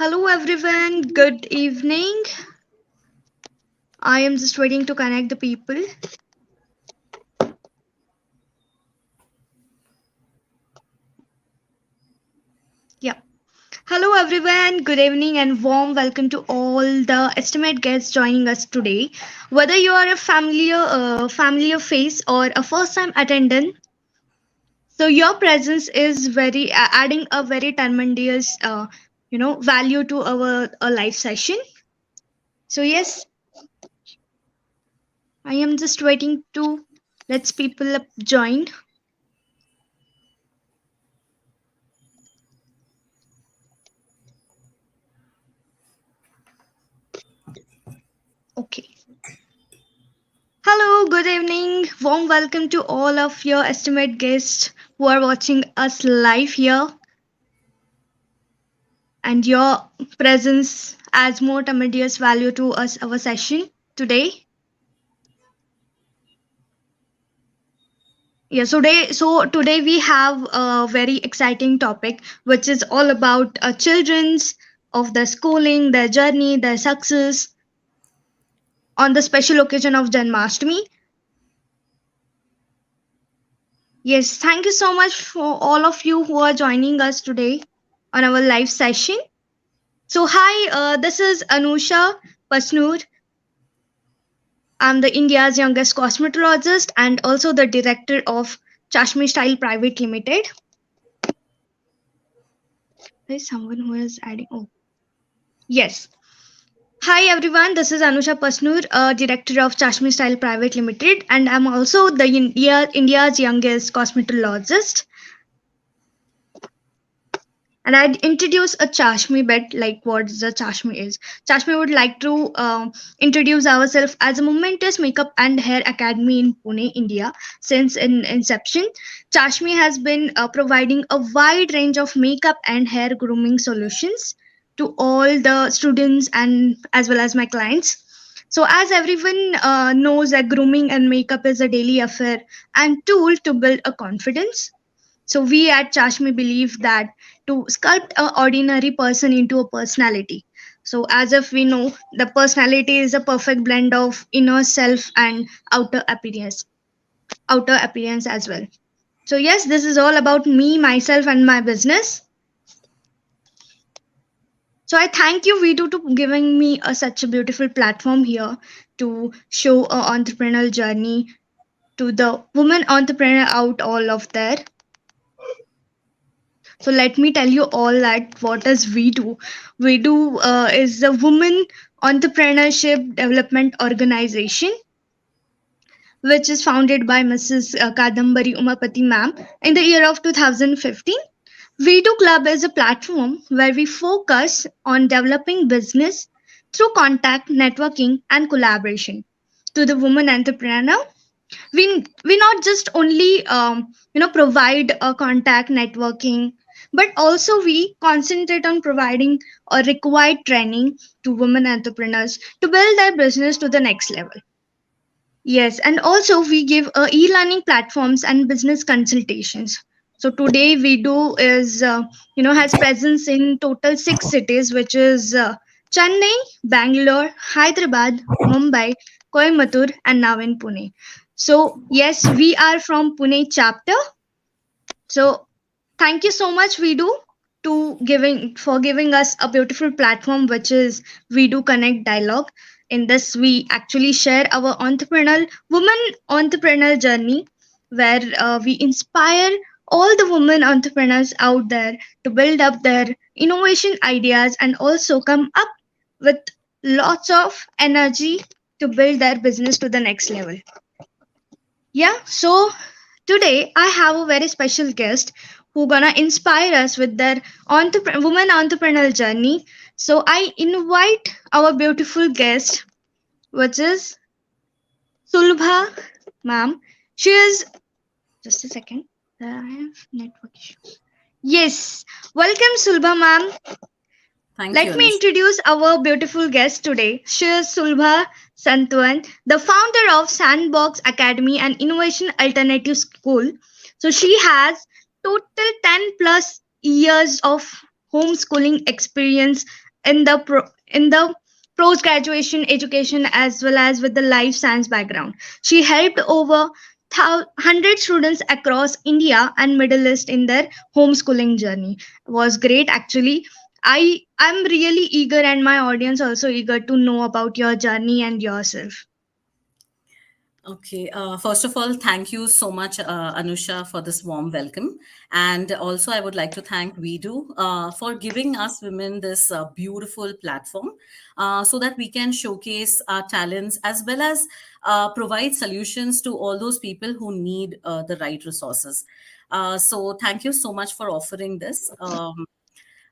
Hello everyone, good evening. I am just waiting to connect the people. Yeah. Hello everyone, good evening and warm welcome to all the estimate guests joining us today. Whether you are a familiar face or a first time attendant, so your presence is very adding a very tremendous value to our live session. So yes, I am just waiting to let's people up join. Okay. Hello, good evening. Warm welcome to all of your estimate guests who are watching us live here. And your presence adds more tremendous value to us our session today. Today we have a very exciting topic which is all about children's of their schooling, their journey, their success on the special occasion of Janmashtami. Yes, thank you so much for all of you who are joining us today on our live session. So, hi, this is Anusha Pasnur. I'm the India's youngest cosmetologist and also the director of Chaasmi Style Private Limited. There's someone who is adding. Oh, yes. Hi everyone, this is Anusha Pasnur, director of Chaasmi Style Private Limited, and I'm also the India's youngest cosmetologist. And I'd introduce a Chashmi bit, like what the Chashmi is. Chashmi would like to introduce ourselves as a momentous makeup and hair academy in Pune, India. Since in inception, Chashmi has been providing a wide range of makeup and hair grooming solutions to all the students and as well as my clients. So, as everyone knows, that grooming and makeup is a daily affair and tool to build a confidence. So we at Chashmi believe that to sculpt a ordinary person into a personality. So as if we know, the personality is a perfect blend of inner self and outer appearance as well. So yes, this is all about me, myself, and my business. So I thank you, Vidu, to giving me such a beautiful platform here to show a entrepreneurial journey to the woman entrepreneur out all of there. So let me tell you all that what does we do. We do is a woman entrepreneurship development organization which is founded by Mrs. Kadambari Umapathy ma'am in the year of 2015. WEDO Club is a platform where we focus on developing business through contact, networking, and collaboration. To the woman entrepreneur, we not just only provide a contact networking, but also we concentrate on providing a required training to women entrepreneurs to build their business to the next level. Yes, and also we give e-learning platforms and business consultations. So today we do is has presence in total 6 cities, which is Chennai, Bangalore, Hyderabad, Mumbai, Coimbatore, and now in Pune. So yes, we are from Pune chapter. So thank you so much, Vidu, giving us a beautiful platform, which is We Do Connect Dialogue. In this, we actually share our woman entrepreneurial journey, where we inspire all the women entrepreneurs out there to build up their innovation ideas and also come up with lots of energy to build their business to the next level. Yeah, so today I have a very special guest who gonna inspire us with their woman entrepreneurial journey. So I invite our beautiful guest, which is Sulbha ma'am. She is just a second. I have network issues. Yes, welcome Sulbha ma'am. Thank you, Let me Anusha. introduce our beautiful guest today. She is Sulbha Santwan, the founder of Sandbox Academy and Innovation Alternative School. So she has total 10 plus years of homeschooling experience in the post graduation education as well as with the life science background. She helped over 100 students across India and Middle East in their homeschooling journey. Was great actually. I'm really eager, and my audience also eager to know about your journey and yourself. Okay. First of all, thank you so much, Anusha, for this warm welcome. And also, I would like to thank WeDo for giving us women this beautiful platform so that we can showcase our talents as well as provide solutions to all those people who need the right resources. So, thank you so much for offering this.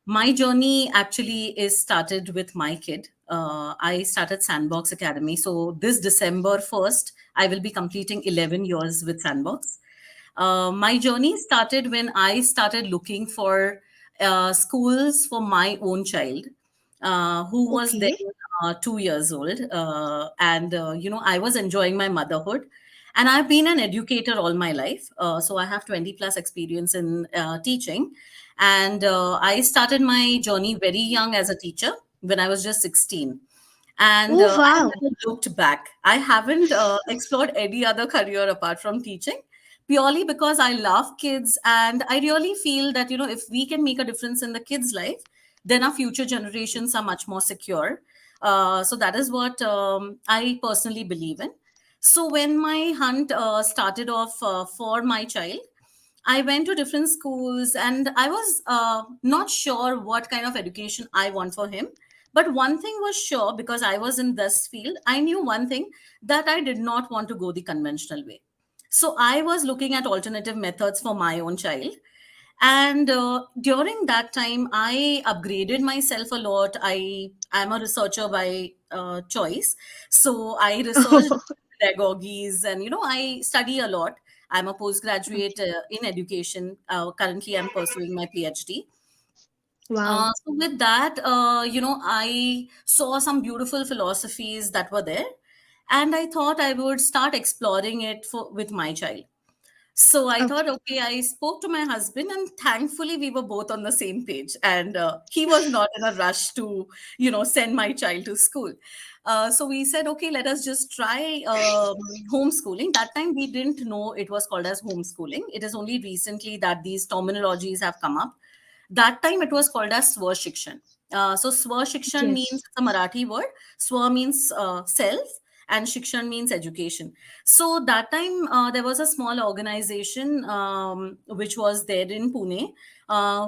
My journey actually is started with my kid. I started Sandbox Academy. So this December 1st, I will be completing 11 years with Sandbox. My journey started when I started looking for schools for my own child, who was then Okay. 2 years old. I was enjoying my motherhood. And I've been an educator all my life. So I have 20 plus experience in teaching. And I started my journey very young as a teacher when I was just 16. And Oh I wow. never looked back. I haven't explored any other career apart from teaching, purely because I love kids. And I really feel that, if we can make a difference in the kids' life, then our future generations are much more secure. So that is what I personally believe in. So when my hunt started off for my child, I went to different schools and I was not sure what kind of education I want for him. But one thing was sure, because I was in this field, I knew one thing, that I did not want to go the conventional way. So I was looking at alternative methods for my own child. And during that time, I upgraded myself a lot. I am a researcher by choice. So I researched pedagogies and, I study a lot. I'm a postgraduate in education. Currently, I'm pursuing my PhD. Wow. So with that, I saw some beautiful philosophies that were there, and I thought I would start exploring it with my child. So I thought, Okay. okay, I spoke to my husband, and thankfully we were both on the same page. And he was not in a rush to, send my child to school. So we said, okay, let us just try homeschooling. That time we didn't know it was called as homeschooling. It is only recently that these terminologies have come up. That time it was called as Swashikshan. So Swashikshan means, Yes. it's a Marathi word. Swa means self, and Shikshan means education. So that time there was a small organization which was there in Pune,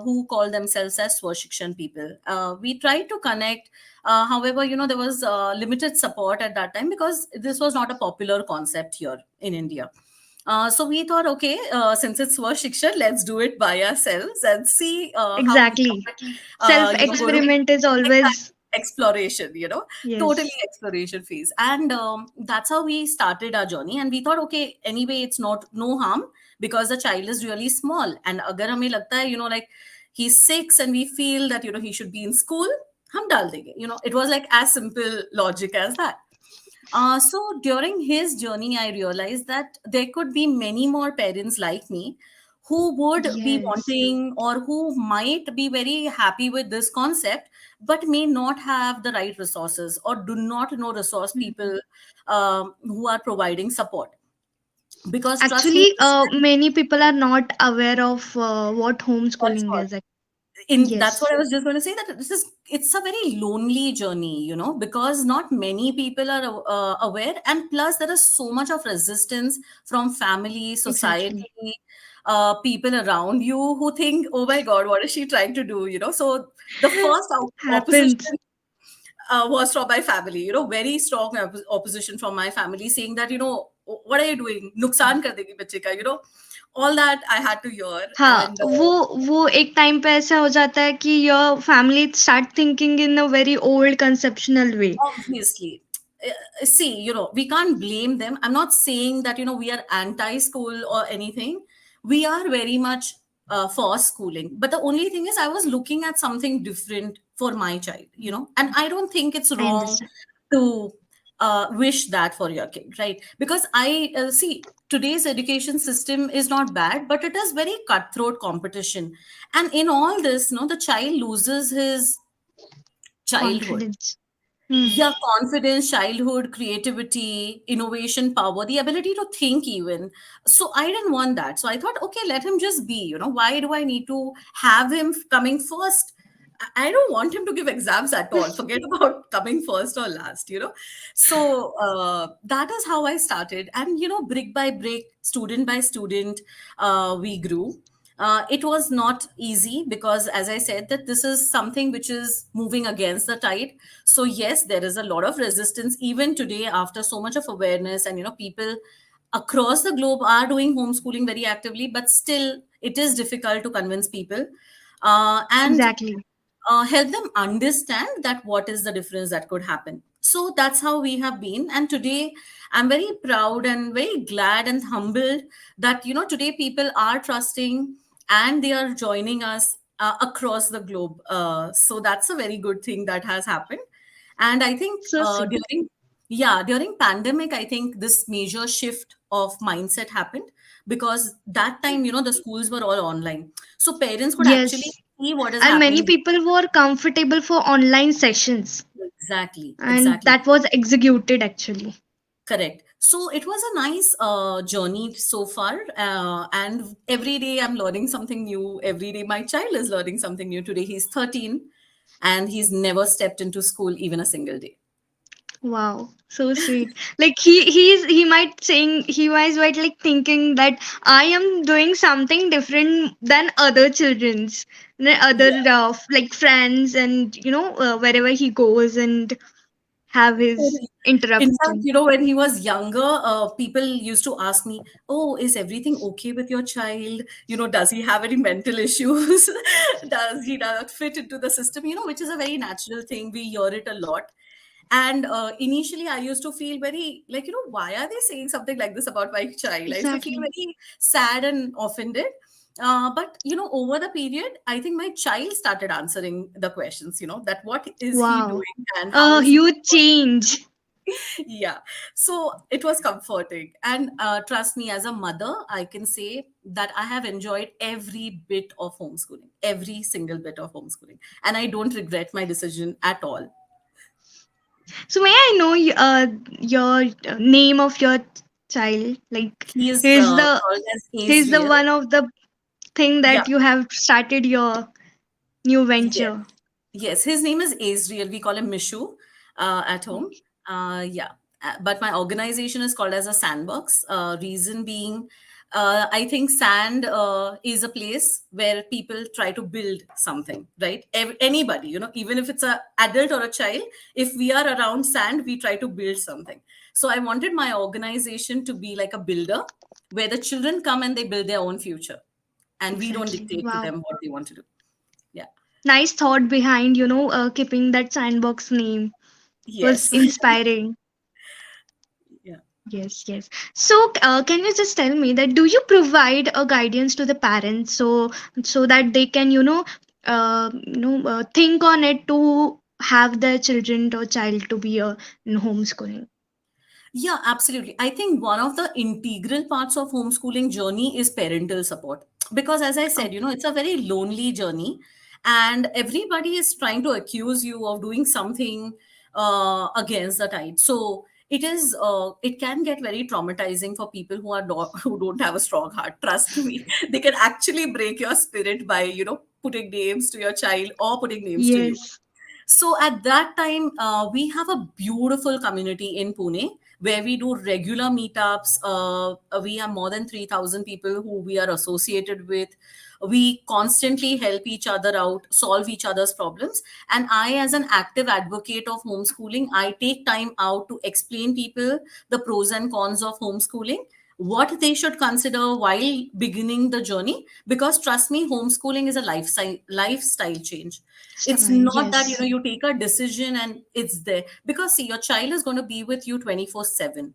who called themselves as Swashikshan people. We tried to connect. However, there was limited support at that time because this was not a popular concept here in India. So we thought, okay, since it's Shiksha, let's do it by ourselves and see how we Exactly. are, Self going to experiment is exact always exploration, totally yes. exploration phase. And that's how we started our journey. And we thought, okay, anyway, it's not no harm because the child is really small. And agar hame lagta hai, like he's 6 and we feel that, he should be in school, hum dal denge. It was like as simple logic as that. So during his journey, I realized that there could be many more parents like me who would be Yes. wanting or who might be very happy with this concept, but may not have the right resources or do not know resource Mhm. people who are providing support. Because trust me, Actually, many people are not aware of what that's homeschooling what is. that's what Yes. I was just going to say, that it's a very lonely journey, because not many people are aware, and plus there is so much of resistance from family, Exactly. society, people around you who think, oh my god, what is she trying to do, so the first Happens. opposition was from my family, very strong opposition from my family, saying that, what are you doing, nuksan kar degi bachche ka, all that I had to hear. हाँ, And वो एक time पे ऐसा हो जाता है कि your family start thinking in a very old conceptional way. obviously, see, we can't blame them. I'm not saying that, we are anti school or anything. We are very much for schooling. But the only thing is, I was looking at something different for my child, and I don't think it's I wrong understand. to wish that for your kid, right? Because I see, today's education system is not bad, but it is very cutthroat competition. And in all this, the child loses his childhood. Confidence. Hmm. Yeah, confidence, childhood, creativity, innovation, power, the ability to think even. So I didn't want that. So I thought, okay, let him just be. Why do I need to have him coming first? I don't want him to give exams at all. Forget about coming first or last. So that is how I started. And, brick by brick, student by student, we grew. It was not easy because, as I said, that this is something which is moving against the tide. So yes, there is a lot of resistance even today after so much of awareness, and people across the globe are doing homeschooling very actively, but still it is difficult to convince people and Exactly. help them understand that what is the difference that could happen. So that's how we have been, and today I'm very proud and very glad and humbled that today people are trusting and they are joining us across the globe. So that's a very good thing that has happened. And I think So sweet. during pandemic, I think this major shift of mindset happened because that time, the schools were all online. So parents could actually Yes. see what is And many happening. people were comfortable for online sessions. Exactly, And exactly. that was executed actually. Correct. So it was a nice journey so far. And every day I'm learning something new. Every day my child is learning something new. Today he's 13 and he's never stepped into school even a single day. Wow, so sweet. Like he might saying he might like thinking that I am doing something different than other children's, than other Yeah. like friends, and wherever he goes and have his Totally. In fact, interruption. when he was younger, people used to ask me, "Oh, is everything okay with your child? Does he have any mental issues? Does he not fit into the system?" Which is a very natural thing. We hear it a lot. And initially, I used to feel very like, why are they saying something like this about my child? I used to feel Exactly. very sad and offended. But over the period, I think my child started answering the questions. That what is he Wow, doing and how a is he huge change. yeah, so it was comforting. And trust me, as a mother, I can say that I have enjoyed every bit of homeschooling, every single bit of homeschooling, and I don't regret my decision at all. So may I know your name of your child? Like He is he's the called as he's the Azriel. one of the thing Yeah. that you have started your new Yes. venture. Yes, his name is Azriel. We call him Mishu at home. Yeah, but my organization is called as a sandbox. Reason being, I think sand is a place where people try to build something, right? Anybody, even if it's a adult or a child, if we are around sand, we try to build something. So I wanted my organization to be like a builder, where the children come and they build their own future, and we don't Exactly. dictate to Wow. them what they want to do. Yeah. Nice thought behind, keeping that sandbox name was Yes. inspiring. Yeah. Yes, yes. So, can you just tell me that do you provide a guidance to the parents so that they can, think on it to have their children or child to be in homeschooling? Yeah, absolutely. I think one of the integral parts of homeschooling journey is parental support. Because as I said, Okay, it's a very lonely journey and everybody is trying to accuse you of doing something against the tide. So it can get very traumatizing for people who are not, who don't have a strong heart. Trust me, they can actually break your spirit by, putting names to your child or putting names to you. yes, So at that time, we have a beautiful community in Pune where we do regular meetups. We have more than 3,000 people who we are associated with. We constantly help each other out, solve each other's problems. And I, as an active advocate of homeschooling, I take time out to explain people the pros and cons of homeschooling, what they should consider while beginning the journey. Because trust me, homeschooling is a lifestyle change. It's style, not that yes, you take a decision and it's there, because see, your child is going to be with you 24/7.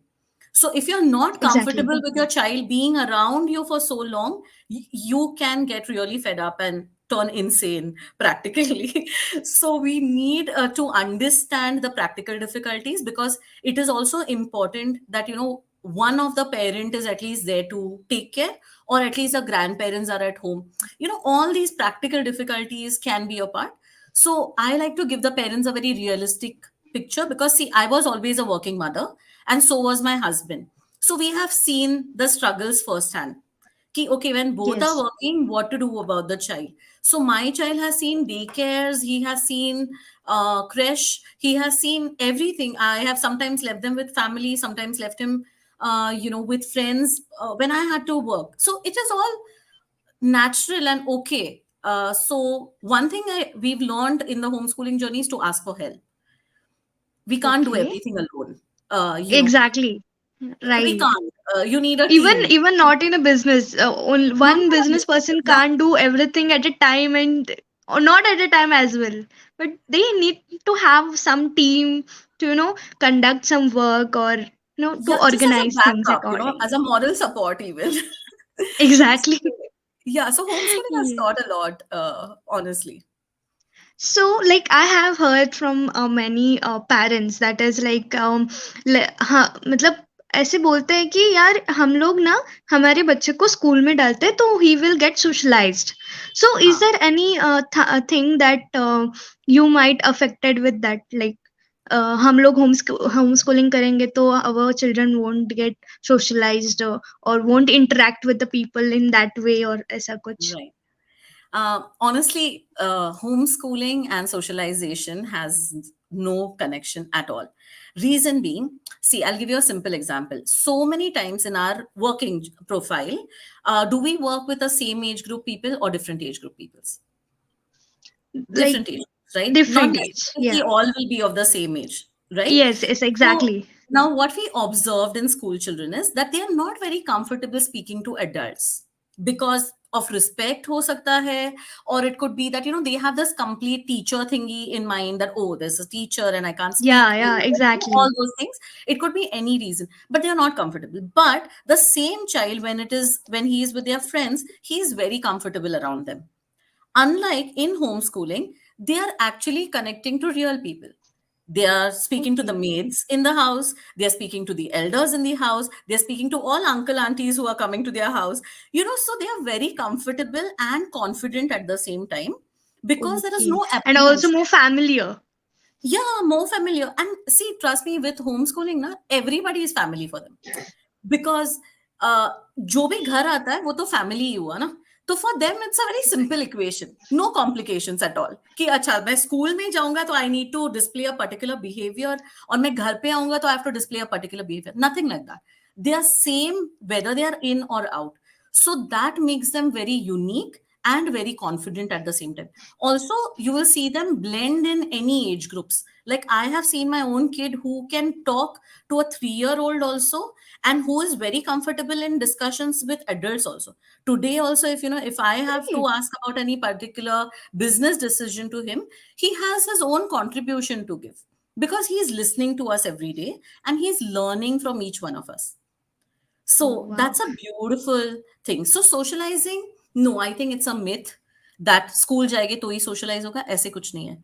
So if you're not exactly. comfortable with your child being around you for so long, you can get really fed up and turn insane practically. So we need to understand the practical difficulties, because it is also important that one of the parent is at least there to take care, or at least the grandparents are at home. All these practical difficulties can be a part. So I like to give the parents a very realistic picture, because see, I was always a working mother, and so was my husband. So we have seen the struggles firsthand. Ki, okay, when both are Yes. working, what to do about the child? So my child has seen daycares, he has seen creche, he has seen everything. I have sometimes left them with family, sometimes left him, with friends when I had to work. So it is all natural and okay. So one thing we've learned in the homeschooling journey is to ask for help. We can't do Okay. everything alone. Exactly. We Right. can't. You need a Even team. even not in a business, Not one even a business business. person Yeah, can't do everything at a time, and or not at a time as well, but they need to have some team to conduct some work, or to yeah, just as a organize things backup, as a accordingly. moral support, even. Exactly. So, yeah, so homeschooling has Yeah. taught a lot, honestly. So, like, I have heard from many parents that is like, हाँ मतलब ऐसे बोलते हैं कि यार हम लोग ना हमारे बच्चे को स्कूल में डालते हैं तो he will get socialized. So is हाँ. there any thing that you might affected with that, like हम लोग homeschooling करेंगे तो our children won't get socialized, or won't interact with the people in that way, or ऐसा कुछ. Right. Honestly, homeschooling and socialization has no connection at all. Reason being, see, I'll give you a simple example. So many times in our working profile, do we work with the same age group people or different age group peoples? Like Different age, right? Not different age, necessarily yeah. all will be of the same age, right? Yes, yes, So exactly. now what we observed in school children is that they are not very comfortable speaking to adults because of respect ho sakta hai, or it could be that they have this complete teacher thingy in mind, that oh, there's a teacher and I can't speak Yeah, yeah, ill, all exactly. those things. It could be any reason, but they are not comfortable. But the same child, when he is with their friends, he is very comfortable around them. Unlike in homeschooling, they are actually connecting to real people. They are speaking to the Okay. maids in the house, they are speaking to the elders in the house, they are speaking to all uncle aunties who are coming to their house. So they are very comfortable and confident at the same time, because there is Okay. no And also apprehension. more familiar. Yeah, more familiar. And see, trust me, with homeschooling, na, everybody is family for them. Because जो भी घर आता है वो तो family ही हुआ ना. तो for them it's a very simple equation, no complications at all, कि अच्छा मैं स्कूल में जाऊंगा तो I need to display a particular behaviour, और मैं घर पे आऊंगा तो I have to display a particular behaviour. Nothing like that. They are same whether they are in और out. So that makes them very unique and very confident at the same time. Also, you will see them blend in any age groups. Like I have seen my own kid who can talk to a 3-year-old also, and who is very comfortable in discussions with adults also. Today also, if I have to Great. ask about any particular business decision to him, he has his own contribution to give, because he is listening to us every day and he's learning from each one of us. Oh, So wow. that's a beautiful thing. So socializing, no, I think it's a myth that school जाएंगे तो ही socialize होगा. ऐसे कुछ नहीं है.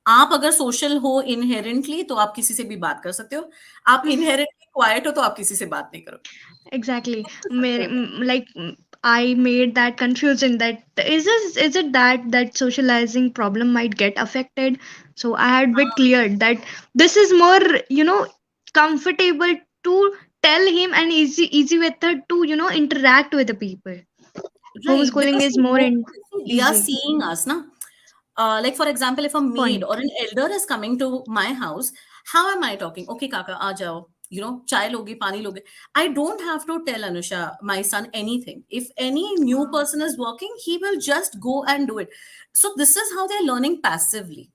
आप अगर social हो इनहेरेंटली तो आप किसी से भी बात कर सकते हो. आप इनहेरेंटली क्वाइट हो तो आप किसी से बात नहीं करोगे. Exactly. It's as simple as Like, I made that confusion, that is it that socializing problem might get affected. So I had bit that. cleared that this is more, comfortable to tell him, and easy method to interact with the people. Right, Homeschooling because is more they are easy. seeing us, na. Like for example, if a maid Point. or an elder is coming to my house, how am I talking? Okay, Kaka, aa jao. Chai loge, pani loge. I don't have to tell Anusha, my son, anything. If any new person is walking, he will just go and do it. So this is how they're learning passively.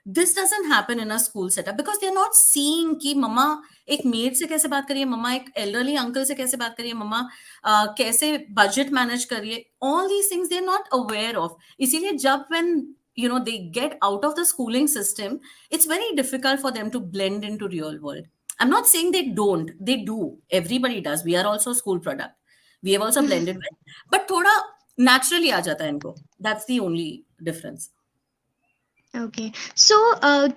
This doesn't happen in a school setup, because they're not seeing कि मम्मा एक made से कैसे बात करिए, मम्मा एक elderly uncle से कैसे बात करिए, मम्मा कैसे budget manage करिए. All these things they're not aware of. इसीलिए जब when they get out of the schooling system, it's very difficult for them to blend into real world. I'm not saying they don't, they do. Everybody does. We are also a school product. We have also blended with, but थोड़ा naturally आ जाता है इनको. That's the only difference. Okay. So,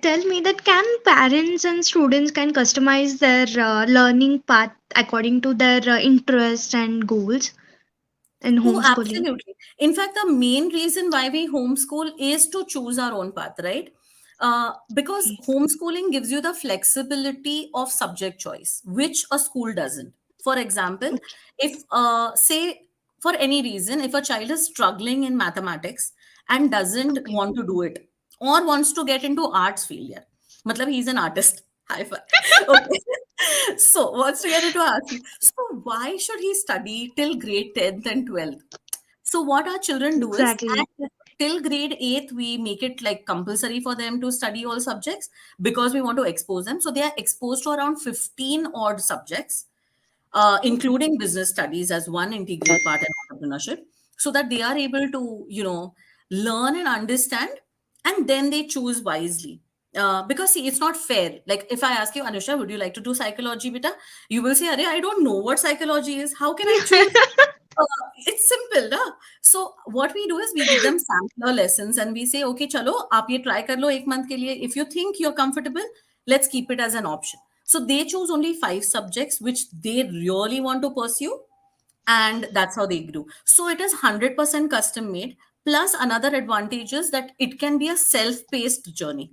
tell me that can parents and students can customize their learning path according to their interests and goals? in Oh, homeschooling. absolutely. In fact, the main reason why we homeschool is to choose our own path, right? Because Okay. homeschooling gives you the flexibility of subject choice, which a school doesn't. For example, Okay. if, say, for any reason, if a child is struggling in mathematics and doesn't Okay. want to do it or wants to get into arts field, yeah, matlab he's an artist. High five. Okay. So wants to get into arts. So why should he study till grade 10th and 12th? So what our children do is Exactly. till grade 8th, we make it like compulsory for them to study all subjects because we want to expose them. So they are exposed to around 15 odd subjects, including business studies as one integral part in entrepreneurship, so that they are able to, learn and understand, and then they choose wisely. Because see, it's not fair. Like if I ask you, Anusha, would you like to do psychology, beta? You will say, Arey, I don't know what psychology is. How can I choose? Uh, it's simple, na? So what we do is we give them sampler lessons and we say, okay, chalo, aap ye try kar lo ek month ke liye. If you think you're comfortable, let's keep it as an option. So they choose only 5 subjects which they really want to pursue, and that's how they do. So it is 100% custom made. Plus, another advantage is that it can be a self-paced journey.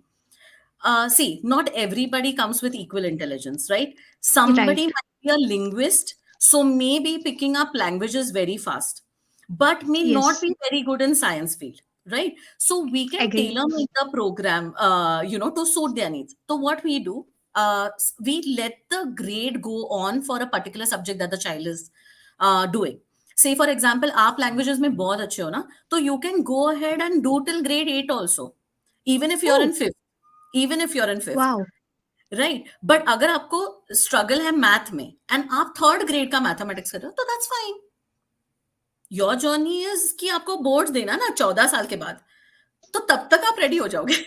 See, not everybody comes with equal intelligence, right? Somebody Right. might be a linguist, so maybe picking up languages very fast, but may not Yes. be very good in science field, right? So we can Agree. tailor make the program, to suit their needs. So what we do, we let the grade go on for a particular subject that the child is doing. Say, for example, आप languages में बहुत अच्छे हो ना, तो you can go ahead and do till grade 8 also, even if you're in Oh, 5th, even if you're in 5th, wow. right? But अगर आपको struggle है math में and आप 3rd grade का mathematics कर रहे हो, तो that's fine. Your journey is कि आपको boards देना ना 14 साल के बाद, तो तब तक आप ready हो जाओगे.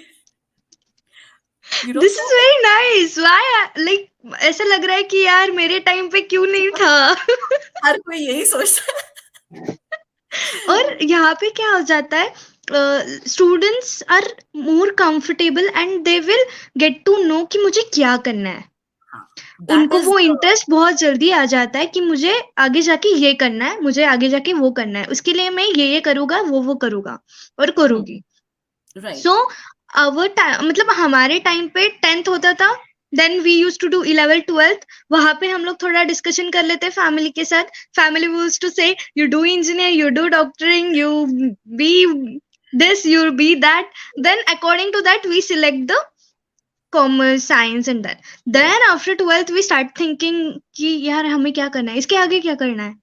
This is So very nice. Why, like, ऐसा लग रहा है कि यार मेरे टाइम पे क्यों नहीं था. हर कोई यही सोचता है. और यहाँ पे क्या हो जाता है, students are more comfortable and they will get to know कि मुझे क्या करना है. हाँ, that उनको is वो the इंटरेस्ट बहुत जल्दी आ जाता है कि मुझे आगे जाके ये करना है, मुझे आगे जाके वो करना है, उसके लिए मैं ये करूंगा, वो करूंगा और करूंगी. right. सो अवर टाइम, मतलब हमारे टाइम पे 10th होता था, then we use to do 11th 12th. वहां पे हम लोग थोड़ा डिस्कशन कर लेते फैमिली के साथ. Family use to say you do engineer, you do doctoring, you be this, you be that. Then according to that we select the commerce, science and that. Correct. Then after 12th we start thinking कि यार हमें क्या करना है, इसके आगे क्या करना है.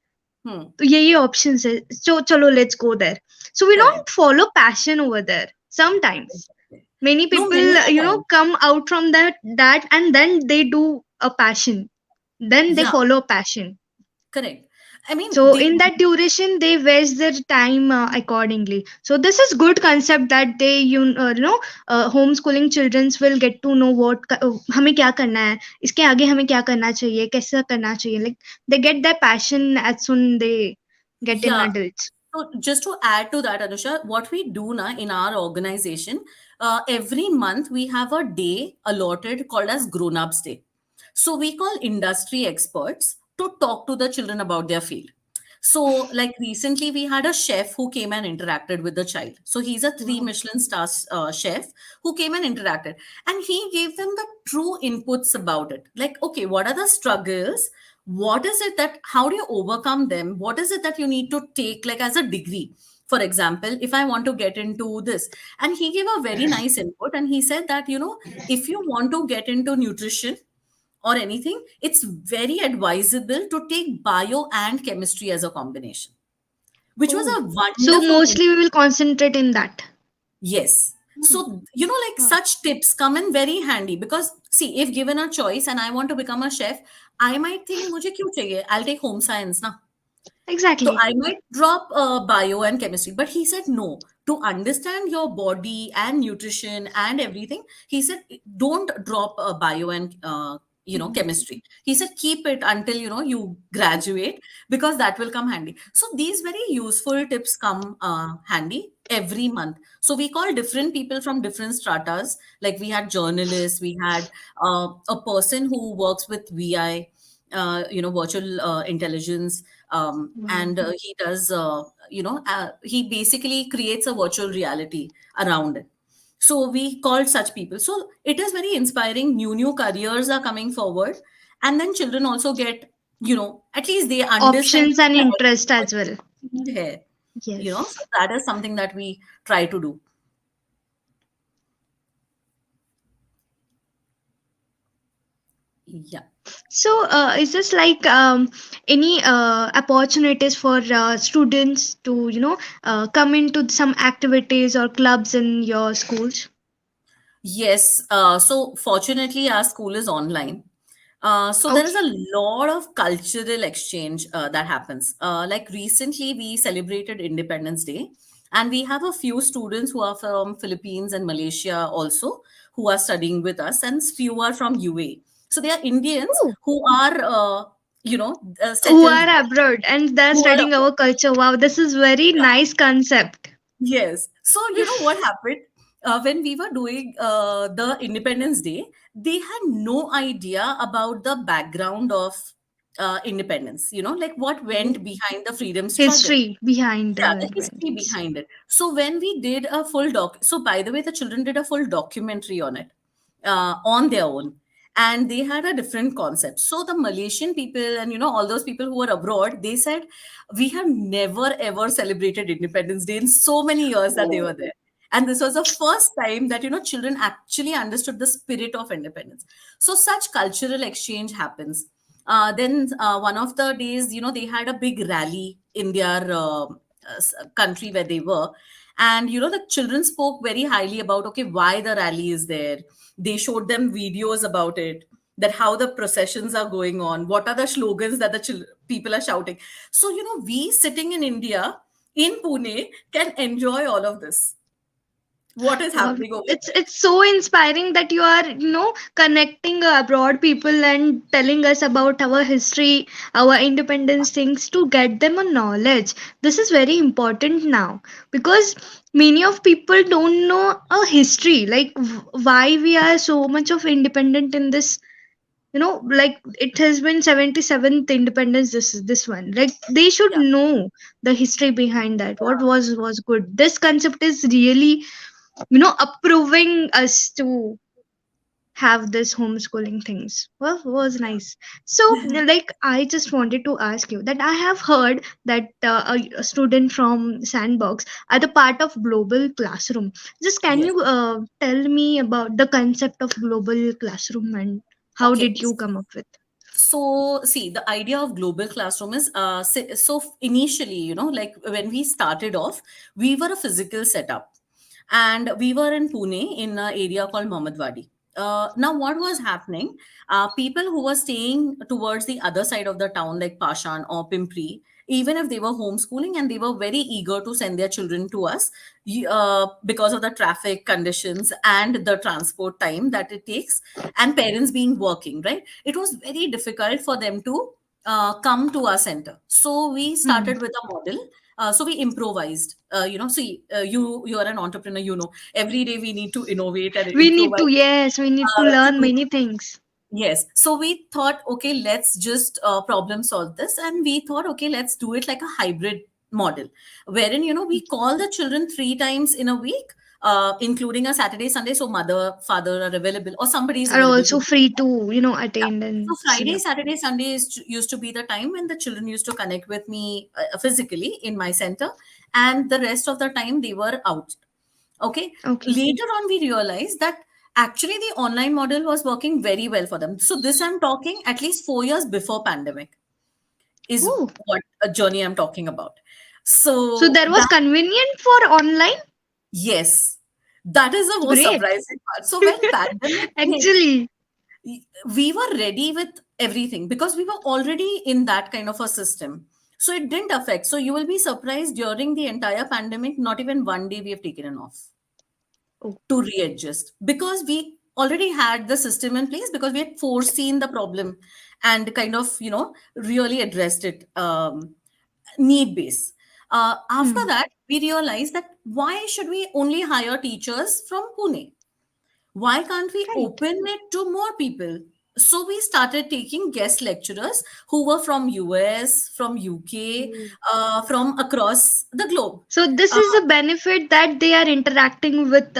Hmm. तो ये ऑप्शंस है. So चलो let's go there. So we Correct. don't follow passion over there sometimes. Many No, people, many a time. come out from that and then they do a passion, then they Yeah, follow a passion. correct. I mean, So they in that duration they waste their time accordingly. So this is good concept that they homeschooling childrens will get to know what हमें क्या करना है, इसके आगे हमें क्या करना चाहिए, कैसा करना चाहिए. Like they get their passion as soon they get in yeah. adults. So just to add to that, Anusha, what we do now in our organization, every month we have a day allotted called as Grown Ups Day. So we call industry experts to talk to the children about their field. So, like recently, we had a chef who came and interacted with the child. So he's a three Wow. Michelin stars chef who came and interacted, and he gave them the true inputs about it. Like, okay, what are the struggles? What is it that, how do you overcome them? What is it that you need to take, like, as a degree? For example, if I want to get into this, and he gave a very nice input, and he said that, if you want to get into nutrition or anything, it's very advisable to take bio and chemistry as a combination, which was Oh, a so wonderful input. mostly we will concentrate in that. Yes. Hmm. So, like Wow. such tips come in very handy because, see, if given a choice and I want to become a chef, I might think, मुझे क्यों चाहिए? I'll take home science ना. So Exactly. I might drop bio and chemistry, but he said no. To understand your body and nutrition and everything, he said don't drop bio and chemistry. He said keep it until you graduate because that will come handy. So these very useful tips come handy every month. So we call different people from different stratas. Like we had journalists, we had a person who works with VI, virtual intelligence. Wow. And he does, he basically creates a virtual reality around it. So we called such people. So it is very inspiring. New careers are coming forward, and then children also get, at least they understand Options and what interest what as well. we need here. So Yes. that is something that we try to do. Yeah. So, is this like any opportunities for students to, come into some activities or clubs in your schools? Yes. So fortunately, our school is online. So there is Okay. a lot of cultural exchange that happens. Like recently, we celebrated Independence Day, and we have a few students who are from Philippines and Malaysia also who are studying with us, and few are from UA. So they are Indians Oh, who are, who settled, are abroad and they're who are studying abroad. our culture. Wow, this is very nice concept. Yes. So, you know what happened? When we were doing the Independence Day, they had no idea about the background of independence, like what Oh. went behind the freedom struggle. History behind Yeah, the the history independence. behind it. So when we did a full so by the way, the children did a full documentary on it, on their own, and they had a different concept. So the Malaysian people and all those people who were abroad, they said we have never ever celebrated Independence Day in so many years that they were there. And this was the first time that children actually understood the spirit of independence. So such cultural exchange happens. Then one of the days, they had a big rally in their country where they were. And, the children spoke very highly about, okay, why the rally is there. They showed them videos about it, that how the processions are going on, what are the slogans that the people are shouting. So, we sitting in India, in Pune, can enjoy all of this. What is Wow, happening over it's there? it's so inspiring that you are, connecting abroad people and telling us about our history, our independence things to get them a knowledge. This is very important now because many of people don't know a history, like why we are so much of independent in this. Like it has been 77th independence. This one, like they should Yeah. know the history behind that. What was good. This concept is really approving us to have this homeschooling things. Well, was nice. So like I just wanted to ask you that I have heard that a student from Sandbox are the part of global classroom. Just can Yes. you tell me about the concept of global classroom and how Okay. did you come up with? So, see, the idea of global classroom is so initially, like when we started off, we were a physical setup, and we were in Pune in an area called Mohammadwadi. Now, what was happening? People who were staying towards the other side of the town, like Pashan or Pimpri, even if they were homeschooling and they were very eager to send their children to us, because of the traffic conditions and the transport time that it takes, and parents being working, right? It was very difficult for them to come to our center. So we Hmm. started with a model. So we improvised. See, you are an entrepreneur. Every day we need to innovate and We need to, improvise yes, we need to learn to. many things. Yes. So we thought, okay, let's just problem solve this. And we thought, okay, let's do it like a hybrid model, wherein, we call the children 3 times in a week, including a Saturday, Sunday. So mother, father are available, or somebody is Are available also to. free to Yeah. attend So and see Friday, up. Saturday, Sunday used to be the time when the children used to connect with me physically in my center, and the rest of the time they were out. Okay. Okay. Later on, we realized that actually the online model was working very well for them. So this I'm talking at least 4 years before pandemic is Oh, what a journey I'm talking about. so So that was that, convenient for online. yes, that is the most Great. surprising part. So when pandemic hit, Actually, we were ready with everything because we were already in that kind of a system. So it didn't affect. So you will be surprised, during the entire pandemic, not even one day we have taken it off oh, to readjust, because we already had the system in place, because we had foreseen the problem and kind of really addressed it, need base. After hmm, that, we realized that why should we only hire teachers from Pune? Why can't we right. open it to more people? So we started taking guest lecturers who were from US, from UK, Mm. from across the globe. So this Uh, is a benefit that they are interacting with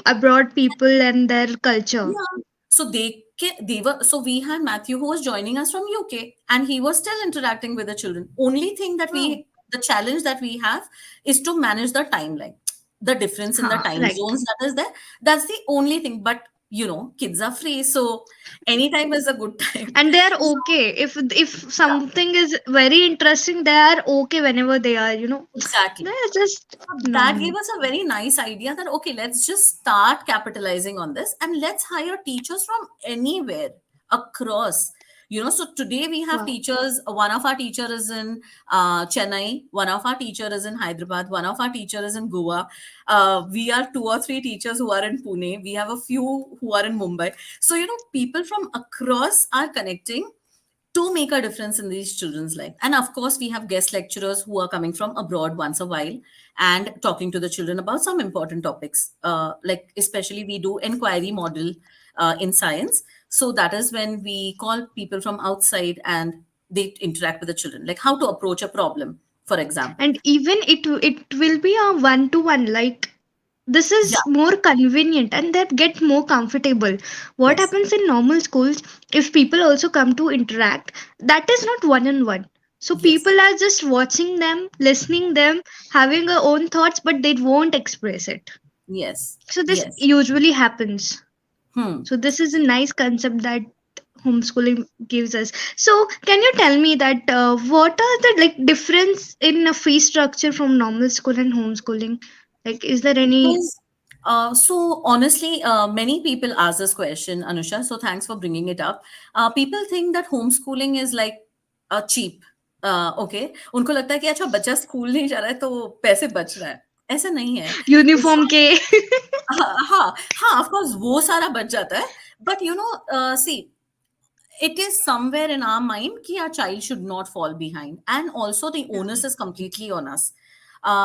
abroad people and their culture. Yeah. So they were, so we had Matthew who was joining us from UK, and he was still interacting with the children. Only thing that Wow. the challenge that we have is to manage the timeline, the difference in the Ha, time right. zones that is there. That's the only thing. But kids are free, so anytime is a good time. And they are So okay if yeah, something is very interesting, they are okay whenever they are, exactly. they're just So that gave normal. us a very nice idea that okay, let's just start capitalizing on this and let's hire teachers from anywhere across. So today we have Wow. teachers. One of our teacher is in Chennai. One of our teacher is in Hyderabad. One of our teacher is in Goa. We are two or three teachers who are in Pune. We have a few who are in Mumbai. So people from across are connecting to make a difference in these children's life. And of course, we have guest lecturers who are coming from abroad once a while and talking to the children about some important topics. Like, especially, we do inquiry model in science. So that is when we call people from outside and they interact with the children, like how to approach a problem, for example. And even it will be a one to one, like this Yeah, is more convenient and they get more comfortable. What yes, happens in normal schools, if people also come to interact, that is not one on one, so yes, people are just watching them, listening them, having their own thoughts, but they won't express it. yes, So this yes. usually happens. Hmm. So this is a nice concept that homeschooling gives us. So can you tell me that what are the like difference in a fee structure from normal school and homeschooling? Like, is there any? Because, so honestly, many people ask this question, Anusha. So thanks for bringing it up. People think that homeschooling is like cheap. Okay, उनको लगता है कि अच्छा बच्चा school नहीं जा रहा है तो पैसे बच रहा है. ऐसा नहीं है. यूनिफॉर्म के हाँ हाँ हाँ, of course वो सारा बच जाता है. But see, it is somewhere in our mind that our child should not fall behind, and also the onus is completely on us.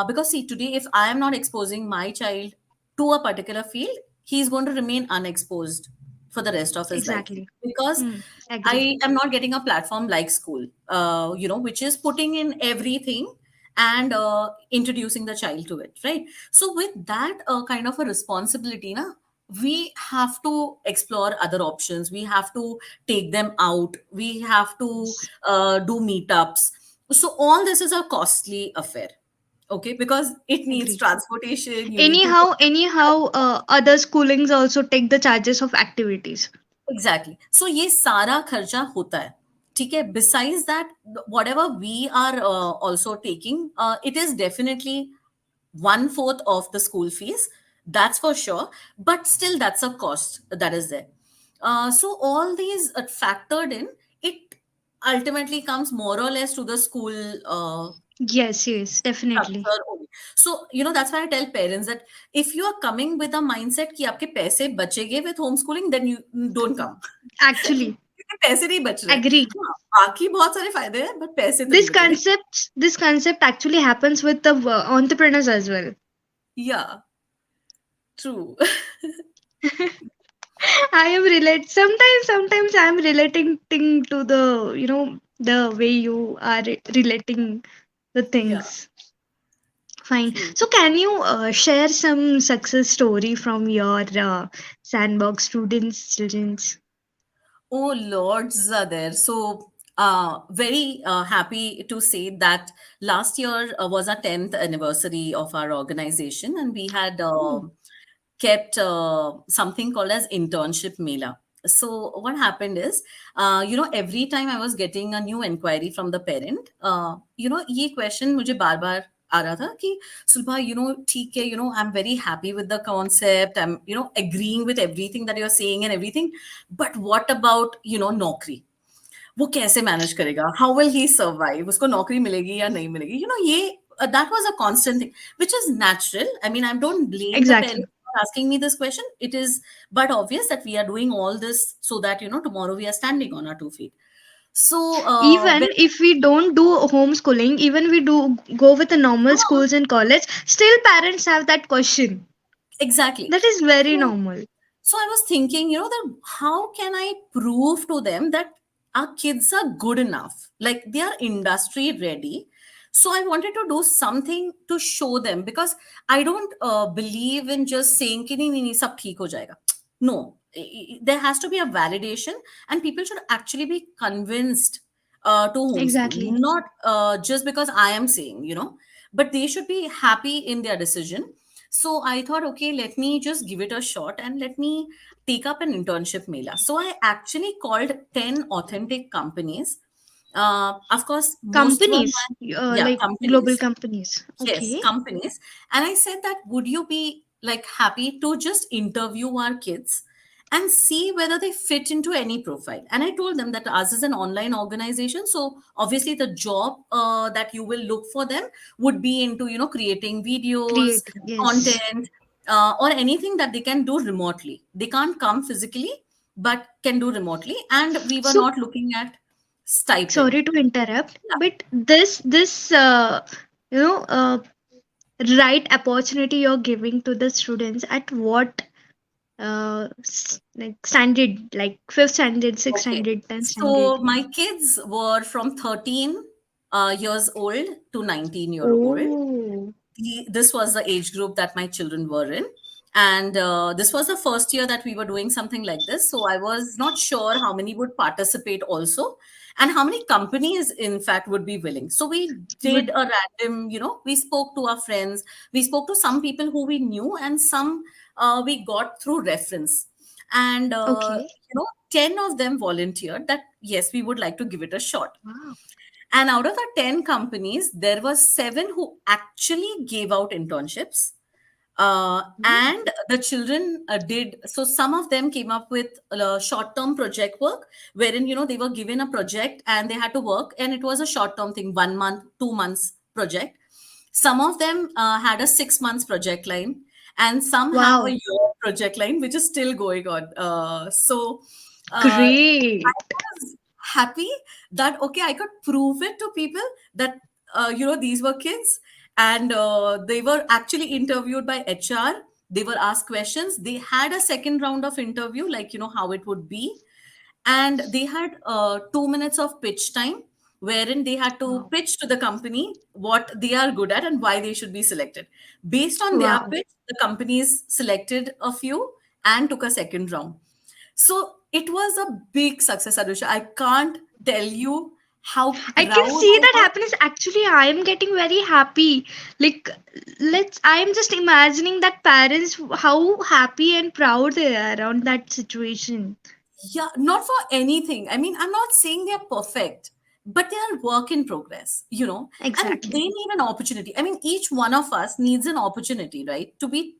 Because see, today if I am not exposing my child to a particular field, he is going to remain unexposed for the rest of his life, exactly. because Hmm, agree. I am not getting a platform like school, which is putting in everything and introducing the child to it, right? So with that kind of a responsibility, na, we have to explore other options. We have to take them out. We have to Yes, do meetups. So all this is a costly affair, okay? Because it needs agree. transportation. You need to Anyhow, other schoolings also take the charges of activities. Exactly so ये सारा खर्चा होता है. ठीक है. Besides that, whatever we are also taking, it is definitely one fourth of the school fees. That's for sure. But still, that's a cost that is there. So all these factored in, it ultimately comes more or less to the school Yes, yes, definitely. structure only. So, that's why I tell parents that if you are coming with a mindset कि आपके पैसे बचेंगे with homeschooling, then you don't come. Actually, क्योंकि पैसे नहीं बच रहे हैं. agree. हाँ, बाकी बहुत सारे फायदे हैं, but पैसे तो नहीं This बच रहे. concept actually happens with the entrepreneurs as well. Yeah, true. I am relate. Sometimes I am relating to the the way you are relating the Yeah, things. Fine. true. So can you share some success story from your sandbox students, childrens? Oh, lords are there. So, very happy to say that last year was our 10th anniversary of our organization, and we had Oh, kept something called as internship mela. So what happened is, every time I was getting a new inquiry from the parent, ये question मुझे बार बार आ रहा था कि सुलभा, ठीक है, I'm very happy with the concept. I'm, agreeing with everything that you're saying and everything. But what about, नौकरी? वो कैसे मैनेज करेगा? How will he survive? उसको नौकरी मिलेगी या नहीं मिलेगी? ये that was a constant thing, which is natural. I mean, I don't blame the exactly. parents for asking me this question. It is but obvious that we are doing all this so that tomorrow we are standing on our 2 feet. So Even if we don't do homeschooling, even we do go with the normal uh, schools and college, still parents have that question. exactly. That is very So normal. So I was thinking, that how can I prove to them that our kids are good enough? Like they are industry ready. So I wanted to do something to show them because I don't believe in just saying कि नहीं नहीं नहीं सब ठीक हो जाएगा. No, there has to be a validation, and people should actually be convinced to homeschool, Exactly. not just because I am saying, but they should be happy in their decision. So I thought, okay, let me just give it a shot and let me take up an internship mela. So I actually called 10 authentic companies. Of course, most were Companies, my, yeah, like global companies. companies. Yes, Okay. companies. And I said that would you be like happy to just interview our kids and see whether they fit into any profile? And I told them that ours is an online organization, so obviously the job that you will look for them would be into creating videos, Creative. Yes. content, or anything that they can do remotely. They can't come physically, but can do remotely. And we were So not looking at stipend. sorry to interrupt, Yeah. but this you know right opportunity you're giving to the students at what like standard, like fifth standard, sixth Okay. standard, 10th So standard? my kids were from 13 years old to 19-year old. Oh, This was the age group that my children were in. And this was the first year that we were doing something like this. So I was not sure how many would participate also and how many companies, in fact, would be willing. So we did would a random, we spoke to our friends, we spoke to some people who we knew, and some we got through reference. And, okay. 10 of them volunteered that, yes, we would like to give it a shot. Wow. And out of the 10 companies, there were seven who actually gave out internships. Mm. And the children did. So some of them came up with short-term project work, wherein, they were given a project and they had to work. And it was a short-term thing, 1 month, 2 months project. Some of them had a 6 months project line, and some have a Wow. year project line, which is still going on. I Great. was happy that okay, I could prove it to people that these were kids, and they were actually interviewed by HR. They were asked questions. They had a second round of interview, like how it would be, and they had 2 minutes of pitch time, wherein they had to Wow. pitch to the company what they are good at and why they should be selected. Based on their Wow. pitch, the companies selected a few and took a second round. So it was a big success, Anusha. I can't tell you how I can proud see I that was. happiness. Actually, I am getting very happy. Like, I am just imagining that parents, how happy and proud they are around that situation. Yeah, not for anything. I mean, I'm not saying they're perfect, but they are work in progress, and they Exactly. need an opportunity. I mean, each one of us needs an opportunity, right? To be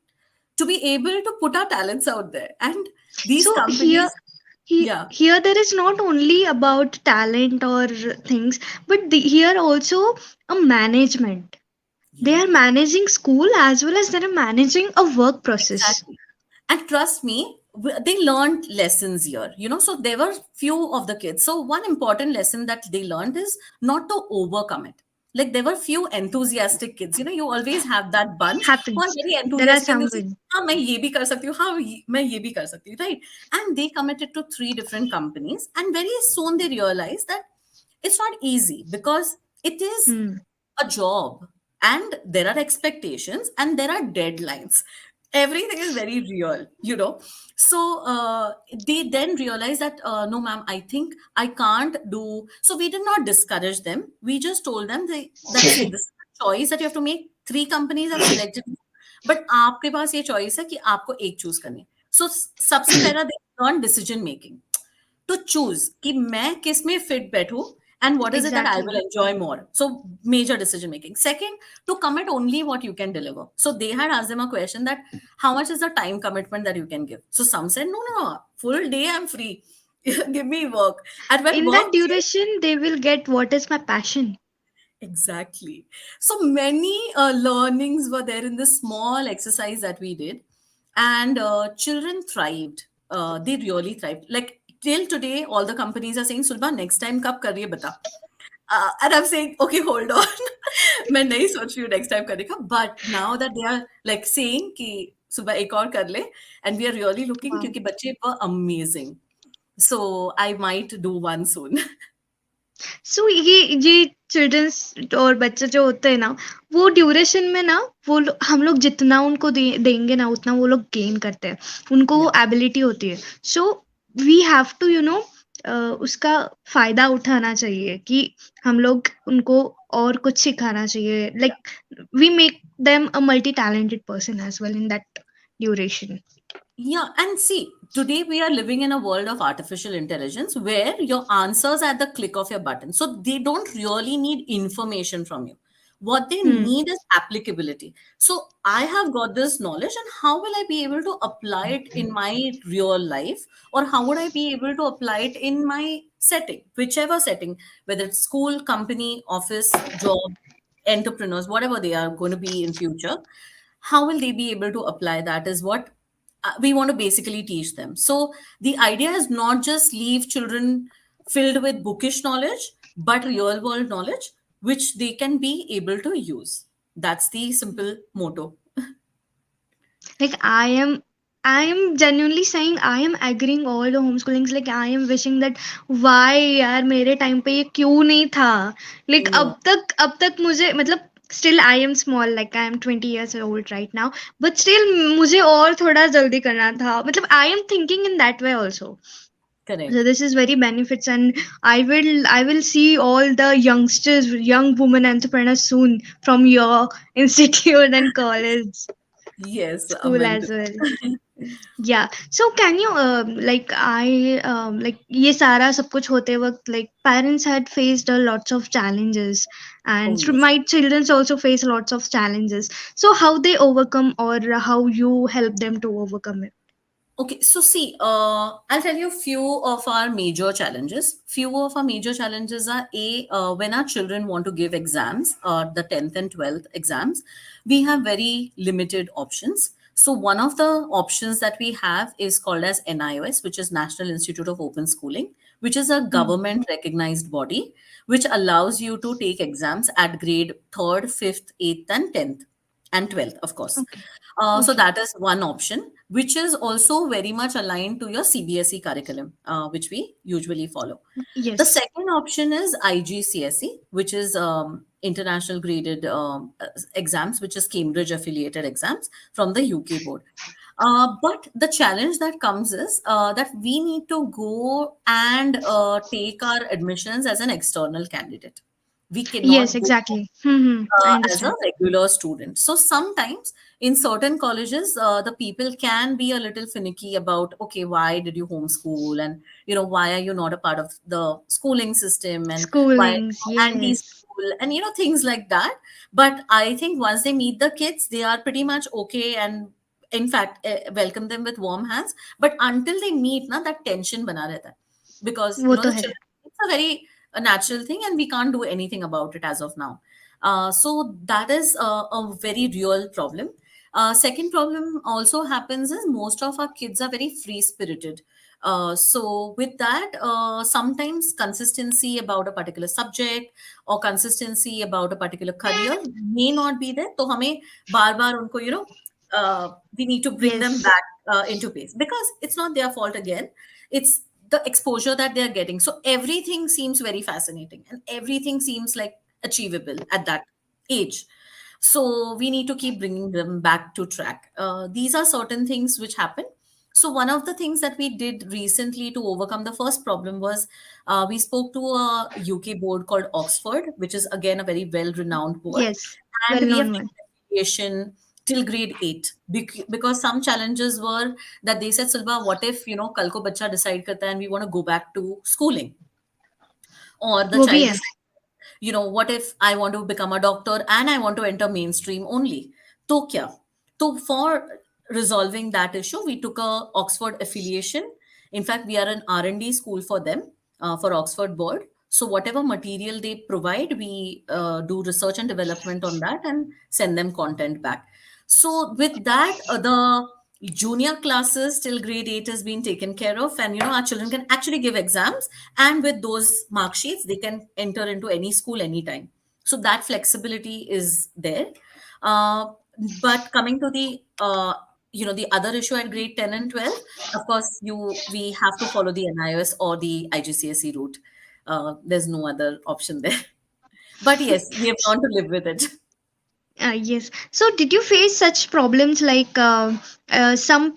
able to put our talents out there. And these So here, companies, yeah, here there is not only about talent or things, but here also a management. They yeah. are managing school as well as they are managing a work process. Exactly. And trust me, they learned lessons here, So there were few of the kids. So one important lesson that they learned is not to overcome it. Like there were few enthusiastic kids. You always have that bunch who are Happens. very There are enthusiastic and they say, sanguine. हाँ मैं ये भी कर सकती हूँ, हाँ मैं ये भी कर सकती हूँ, right? And they committed to three different companies, and very soon they realized that it's not easy because it is Hmm. a job, and there are expectations and there are deadlines. Everything is very real. So they then realized that no ma'am, I think I can't do. So we did not discourage them. We just told them that see, this is a choice that you have to make. Three companies have selected you, but आपके पास ये choice है कि आपको एक choose करनी है. So सबसे पहला they learn decision making, to choose कि मैं किस में fit बैठूं and what is it that I will Exactly. enjoy more. So major decision making. Second, to commit only what you can deliver. So they had asked them a question that how much is the time commitment that you can give. So some said no, no, no, full day I'm free. Give me work. And when In that work came, duration, they will get what is my passion. exactly. So many learnings were there in this small exercise that we did, and children thrived. They really thrived. Like till today, all the companies are saying, "Sulba, next time कब कर रही है बता." And I'm saying, okay, hold on. मैं नहीं सोच रही हूँ next time करने का. But now that they are like saying कि सुबह एक और कर ले, and we are really looking Wow. क्योंकि बच्चे were amazing. So I might do one soon. सो ये चिल्ड्रंस और बच्चे जो होते हैं ना, वो ड्यूरेशन में ना हम लोग जितना उनको देंगे ना उतना वो लोग गेन करते हैं, उनको वो Yeah. एबिलिटी होती है। सो वी हैव टू उसका फायदा उठाना चाहिए कि हम लोग उनको और कुछ सिखाना चाहिए, like we make them a multi talented person as well in that duration. Yeah, and see, today we are living in a world of artificial intelligence where your answers at the click of your button. So they don't really need information from you. What they hmm. need is applicability. So I have got this knowledge, and how will I be able to apply it in my real life? Or how would I be able to apply it in my setting, whichever setting, whether it's school, company, office, job, entrepreneurs, whatever they are going to be in future, how will they be able to apply that is what we want to basically teach them. So the idea is not just leave children filled with bookish knowledge, but real world knowledge, which they can be able to use. That's the simple motto. Like I am genuinely saying I am agreeing all the homeschoolings, like I am wishing that why यार मेरे time पे ये क्यों नहीं था, like Yeah, अब तक मुझे मतलब still I am small, like I am 20 years old right now, but still मुझे और थोड़ा जल्दी करना था, मतलब I am thinking in that way also. So correct. this is very benefits, and I will see all the youngsters, young women entrepreneurs soon from your institute and college, Yes, school Aman. as well. Yeah. So can you like like ये सारा सब कुछ होते वक्त, like parents had faced a lots of challenges, Oh, and yes. my children also face lots of challenges. So how they overcome, or how you help them to overcome it? Okay, so see, I'll tell you a few of our major challenges. Few of our major challenges are when our children want to give exams, the 10th and 12th exams, we have very limited options. So one of the options that we have is called as NIOS, which is National Institute of Open Schooling, which is a Hmm. government recognized body which allows you to take exams at grade 3rd, 5th, 8th, and 10th and 12th, of course. Okay. So Okay. that is one option, which is also very much aligned to your CBSE curriculum, which we usually follow. The Yes. second option is IGCSE, which is international graded exams, which is Cambridge affiliated exams from the UK board. But the challenge that comes is that we need to go and take our admissions as an external candidate. We Yes, cannot go exactly. Hmm. I as a understand. regular student. So sometimes in certain colleges, the people can be a little finicky about, okay, why did you homeschool? And, why are you not a part of the schooling system? And why Schoolings. Yes. anti-school? And, things like that. But I think once they meet the kids, they are pretty much okay. And in fact, welcome them with warm hands. But until they meet, na, that tension bana rehta hai. Because, वो तो the है. children, it's a very a natural thing and we can't do anything about it as of now. So that is a very real problem. Second problem also happens is most of our kids are very free spirited. So with that, sometimes consistency about a particular subject or consistency about a particular career may not be there. So हमें बार बार उनको we need to bring them Yes. back into pace because it's not their fault again. It's the exposure that they're getting. So everything seems very fascinating and everything seems like achievable at that age. So we need to keep bringing them back to track. These are certain things which happen. So one of the things that we did recently to overcome the first problem was we spoke to a UK board called Oxford, which is again a very well-renowned board, Yes. Well and we have known one. taken affiliation till grade 8 because some challenges were that they said, Sulba, what if kal ko bacha decide karta and we want to go back to schooling, or the वो भी child है. decides, what if I want to become a doctor and I want to enter mainstream only? To kya? So for resolving that issue, we took a Oxford affiliation. In fact, we are an R&D school for them, for Oxford board. So whatever material they provide, we do research and development on that and send them content back. So with that, the junior classes till grade 8 has been taken care of, and our children can actually give exams, and with those mark sheets they can enter into any school anytime. So that flexibility is there. uh, but coming to the the other issue at grade 10 and 12, of course, we have to follow the NIOS or the IGCSE route. There's no other option there. But yes, we have learned to live with it. Yes. So, did you face such problems like some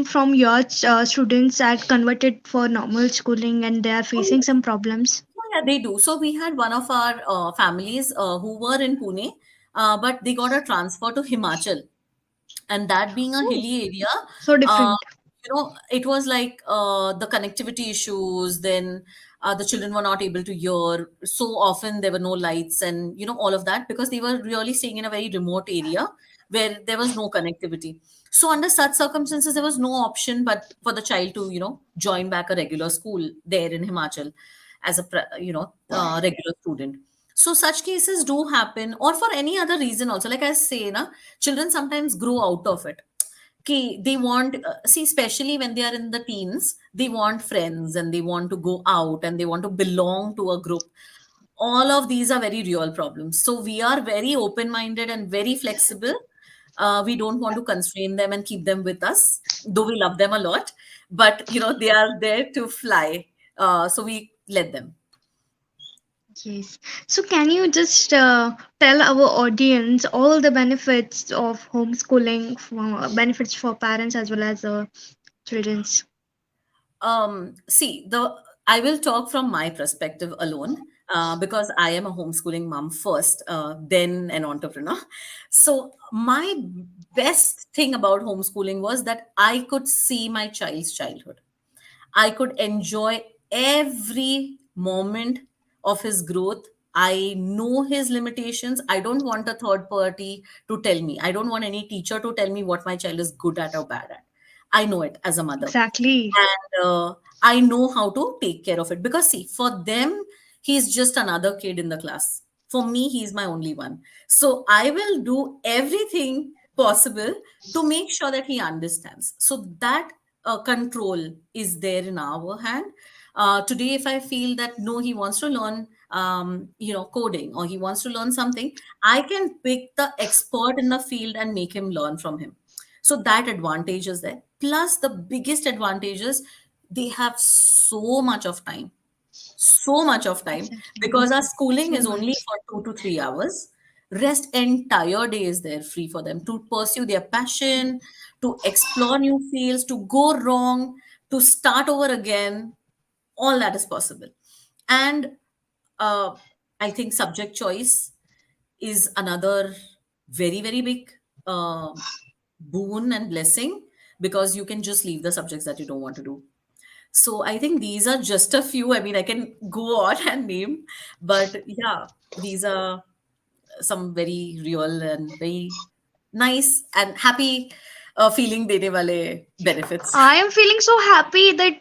from your students are converted for normal schooling and they are facing some problems? Yeah, they do. So we had one of our families who were in Pune, but they got a transfer to Himachal, and that being a Oh, hilly area, so uh, different. it was like the connectivity issues. Then the children were not able to hear. So often there were no lights, and all of that because they were really staying in a very remote area where there was no connectivity. So under such circumstances, there was no option but for the child to join back a regular school there in Himachal as a regular student. So such cases do happen, or for any other reason also. Like I say, na, children sometimes grow out of it. Okay, they want see, especially when they are in the teens, they want friends and they want to go out and they want to belong to a group. All of these are very real problems. So we are very open minded and very flexible. We don't want to constrain them and keep them with us, though we love them a lot, but they are there to fly. So we let them. Yes. So, can you just tell our audience all the benefits of homeschooling, benefits for parents as well as children's? See, the I will talk from my perspective alone, because I am a homeschooling mom first, then an entrepreneur. So my best thing about homeschooling was that I could see my child's childhood. I could enjoy every moment of his growth. I know his limitations. I don't want a third party to tell me. I don't want any teacher to tell me what my child is good at or bad at. I know it as a mother. Exactly. And I know how to take care of it because, see, for them, he's just another kid in the class. For me, he's my only one. So I will do everything possible to make sure that he understands. So that control is there in our hand. Today, if I feel that no, he wants to learn, coding, or he wants to learn something, I can pick the expert in the field and make him learn from him. So that advantage is there. Plus, the biggest advantage is they have so much of time, Exactly. because our schooling So is only much. for 2 to 3 hours. Rest entire day is there free for them to pursue their passion, to explore new fields, to go wrong, to start over again. All that is possible. And uh, I think subject choice is another very, very big uh, boon and blessing, because you can just leave the subjects that you don't want to do. So I think these are just a few. I mean, I can go on and name, but yeah, these are some very real and very nice and happy feeling dene wale benefits. I am feeling so happy that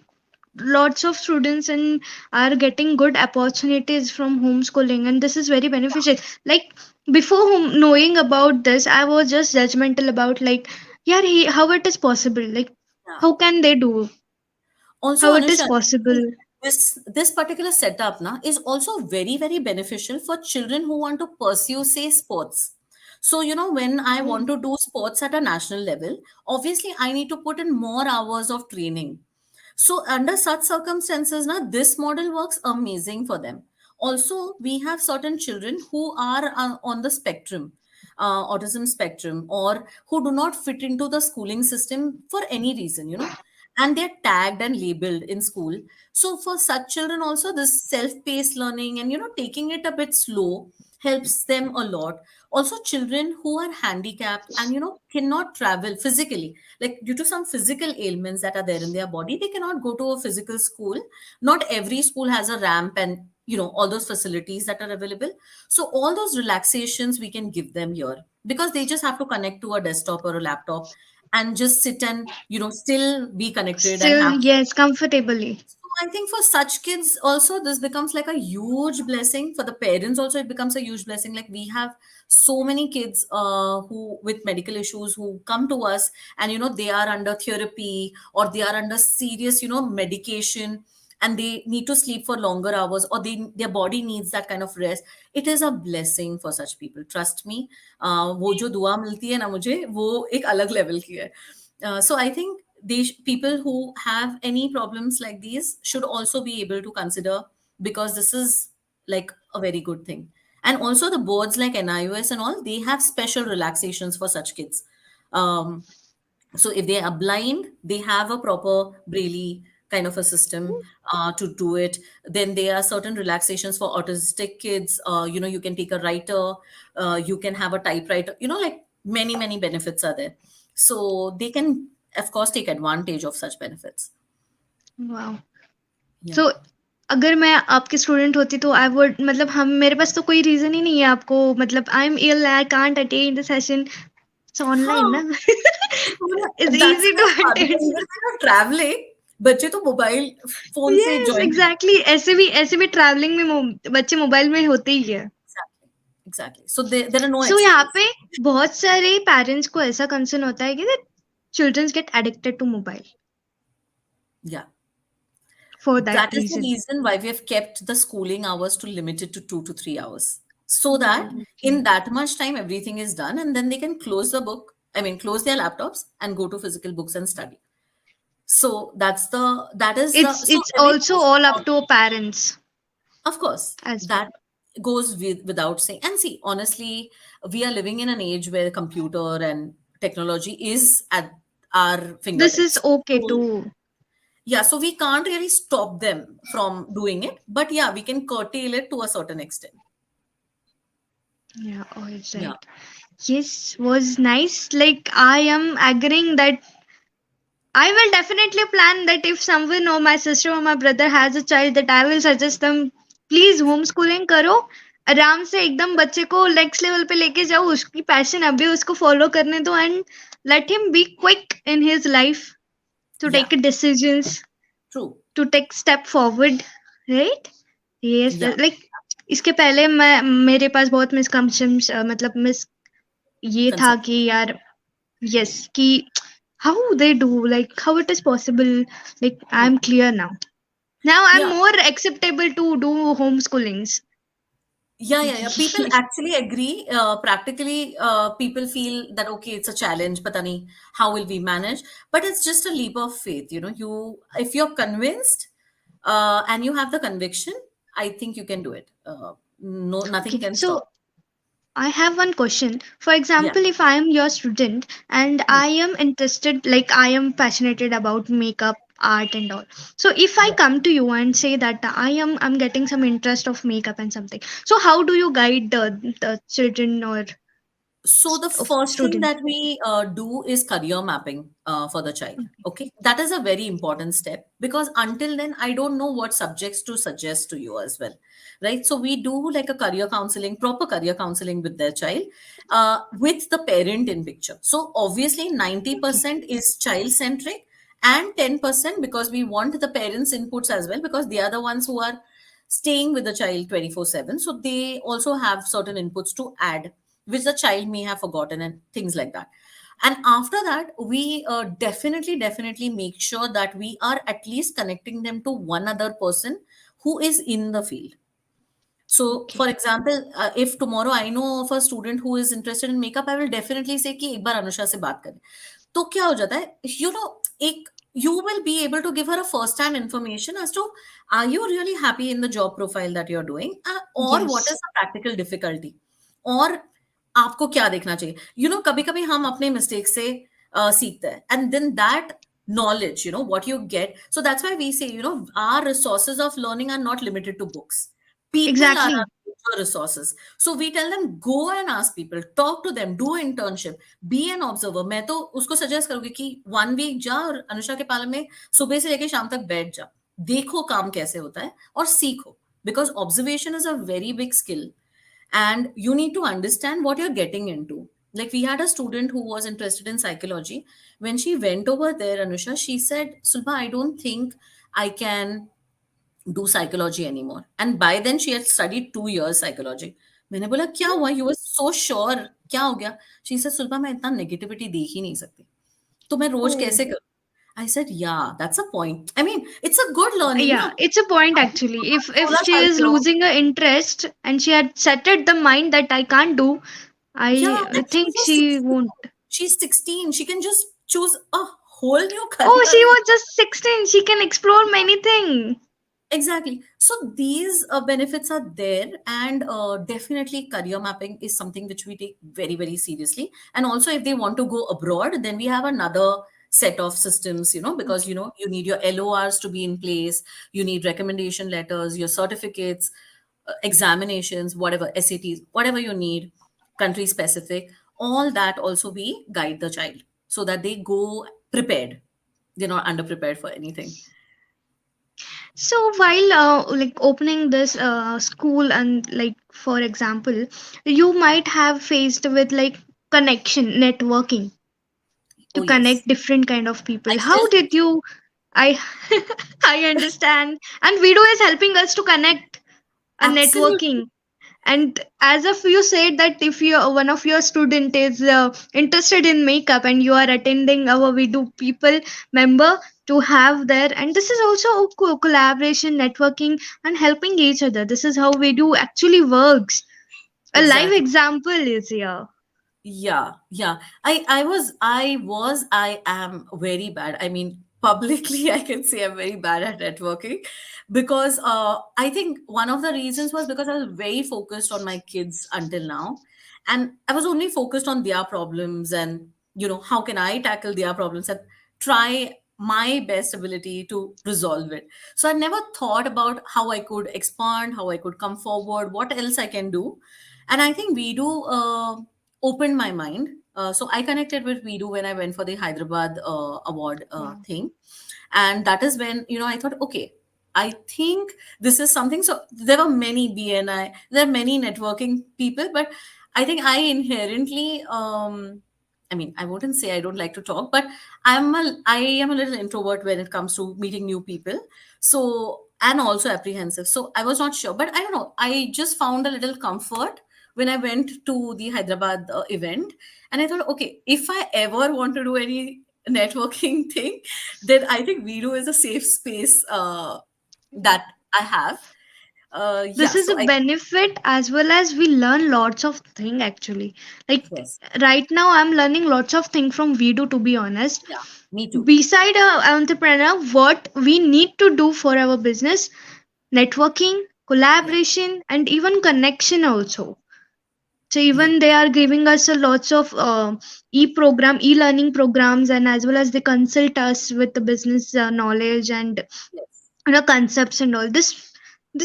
lots of students and are getting good opportunities from homeschooling, and this is very beneficial. Like before knowing about this, I was just judgmental about like, yeah, how it is possible. Like, Yeah. how can they do? Also, How it is Anusha, possible? see, this particular setup na, is also very, very beneficial for children who want to pursue, say, sports. So, when I Oh, want to do sports at a national level, obviously I need to put in more hours of training. So under such circumstances, na, this model works amazing for them. Also, we have certain children who are on the spectrum, autism spectrum, or who do not fit into the schooling system for any reason, and they're tagged and labeled in school. So for such children also, this self-paced learning and taking it a bit slow helps them a lot. Also, children who are handicapped and cannot travel physically, like due to some physical ailments that are there in their body, they cannot go to a physical school. Not every school has a ramp and all those facilities that are available. So all those relaxations we can give them here, because they just have to connect to a desktop or a laptop and just sit and still be connected and still, have. yes, comfortably. So I think for such kids also, this becomes like a huge blessing. For the parents also, it becomes a huge blessing. Like we have so many kids who with medical issues who come to us, and they are under therapy or they are under serious medication, and they need to sleep for longer hours, or their body needs that kind of rest, it is a blessing for such people. Trust me, वो जो दुआ मिलती है ना मुझे, वो एक अलग लेवल की है. So I think people who have any problems like these should also be able to consider, because this is like a very good thing. And also the boards like NIOS and all, they have special relaxations for such kids. Um, so if they are blind, they have a proper braille kind of a system to do it. Then there are certain relaxations for autistic kids. You can take a writer, you can have a typewriter, like many benefits are there. So they can, of course, take advantage of such benefits. Wow. Yeah. सो अगर मैं आपकी student होती तो I would, मतलब हम, मेरे पास तो कोई रीजन ही नहीं है आपको, मतलब I am ill, I can't attend the session, it's online हाँ, ना. It's that's easy the to fun. Attend. Even when you're traveling, बच्चे तो मोबाइल फोन से यस ज्वाइन. एग्जैक्टली, ऐसे भी ट्रैवलिंग में बच्चे मोबाइल में होते ही है. Exactly. Exactly. So there are no सो यहाँ excuses. पे बहुत सारे पेरेंट्स को ऐसा कंसर्न होता है कि childrens get addicted to mobile Yeah. For That that is the reason. reason why we have kept the schooling hours to limited to 2 to 3 hours. So that okay. in that much time, everything is done, and then they can close the book. I mean, close their laptops and go to physical books and study. So that is the so It's everything also is all up on. to parents Of course, as well. that goes without saying. And see, honestly, we are living in an age where computer and technology is at our This is fingertips. okay So too. yeah, so we can't really stop them from doing it, but yeah, we can curtail it to a certain extent. Yeah, all Yeah. right. Yes, was nice. Like I am agreeing that I will definitely plan that if someone or my sister or my brother has a child, that I will suggest them, please homeschooling करो, आराम से एकदम बच्चे को next level पे लेके जाओ, उसकी पैशन अभी उसको फॉलो करने दो, and let him be quick in his life to Yeah, take decisions, true. to take step forward, right? Yes, Yeah, like इसके पहले मैं, मेरे पास बहुत मिसकंसेप्शंस, मतलब मिस ये था concept. कि यार, yes, कि how they do, like how it is possible, like I'm clear now. Now I'm Yeah, more acceptable to do homeschoolings. yeah. People actually agree. Practically, people feel that okay, it's a challenge, but how will we manage? But it's just a leap of faith. If you're convinced, and you have the conviction, I think you can do it. No, nothing Okay, can so stop. I have one question. For Yeah. example, if I am your student and Hmm. I am interested, like I am passionate about makeup, art, and all. So if I Yeah. come to you and say that I'm getting some interest of makeup and something, so how do you guide the children or So the of first thing student? that we do is career mapping for the child. Okay. Okay, that is a very important step, because until then I don't know what subjects to suggest to you as well, right? So we do like a career counseling, proper career counseling with their child, with the parent in picture. So obviously Okay. 90% is child centric, and 10% because we want the parents' inputs as well, because they are the ones who are staying with the child 24/7. So they also have certain inputs to add, which the child may have forgotten, and things like that. And after that, we definitely make sure that we are at least connecting them to one other person who is in the field. So, Okay. for example, if tomorrow I know of a student who is interested in makeup, I will definitely say कि एक बार अनुषा से बात करें. तो क्या हो जाता है, एक you will be able to give her a first hand information as to are you really happy in the job profile that you're doing, or what is Yes. the practical difficulty, और आपको क्या देखना चाहिए. कभी कभी हम अपने mistake से सीखते हैं, and then that knowledge, what you get. So that's why we say, our resources of learning are not limited to books. People are our Exactly. future resources. So we tell them, go and ask people, talk to them, do internship, be an observer. मैं तो उसको suggest करूंगी कि 1 week जा और अनुषा के पालन में सुबह से लेके शाम तक बैठ जा, देखो काम कैसे होता है और सीखो, because observation is a very big skill, and you need to understand what you're getting into. Like, we had a student who was interested in psychology. When she went over there, Anusha, she said, Sulba, I don't think I can do psychology anymore. And by then she had studied 2 years psychology. मैंने बोला क्या हुआ, you were so sure, क्या हो गया? She said, सुल्पा मैं इतना negativity देख ही नहीं सकती, तो मैं रोज Oh. कैसे करूं? I said, yeah, that's a point. I mean, it's a good learning. Yeah, No, it's a point actually. If solar she is cycle. losing her interest and she had set it the mind that I can't do, Yeah, I and she's think just she 16. won't. She's 16. She can just choose a whole new Oh, career. she was just 16. She can explore many things. Exactly. So these benefits are there, and definitely career mapping is something which we take very, very seriously. And also, if they want to go abroad, then we have another set of systems, because you need your LORs to be in place, you need recommendation letters, your certificates, examinations, whatever SATs, whatever you need, country specific. All that also we guide the child so that they go prepared. They're not underprepared for anything. So while like opening this school and like for example, you might have faced with like connection, networking to Oh yes, connect different kind of I people. still How did you? I I understand, and Vido is helping us to connect a absolutely. networking. And as if you said that if you one of your student is interested in makeup and you are attending our we do people member to have there, and this is also a collaboration, networking, and helping each other. This is how we do actually works. A live Exactly. example is here. Yeah, yeah. I am very bad. I mean, publicly, I can say I'm very bad at networking because I think one of the reasons was because I was very focused on my kids until now. And I was only focused on their problems and, how can I tackle their problems and try my best ability to resolve it. So I never thought about how I could expand, how I could come forward, what else I can do. And I think we do. Opened my mind. So I connected with Vidu when I went for the Hyderabad award Wow. thing, and that is when I thought, okay, I think this is something. So there were many BNI, there are many networking people, but I think I inherently, I mean, I wouldn't say I don't like to talk, but I am a little introvert when it comes to meeting new people. So and also apprehensive. So I was not sure, but I don't know. I just found a little comfort when I went to the Hyderabad event, and I thought, okay, if I ever want to do any networking thing, then I think Vero is a safe space that I have. This Yeah, is a so I benefit as well as we learn lots of thing actually. Like yes, right now I'm learning lots of thing from Vido, to be honest. yeah, me too. Beside a entrepreneur, what we need to do for our business: networking, Yeah, collaboration, and even connection also. So yeah, even they are giving us a lots of e-learning programs, and as well as they consult us with the business knowledge and yes. concepts and all this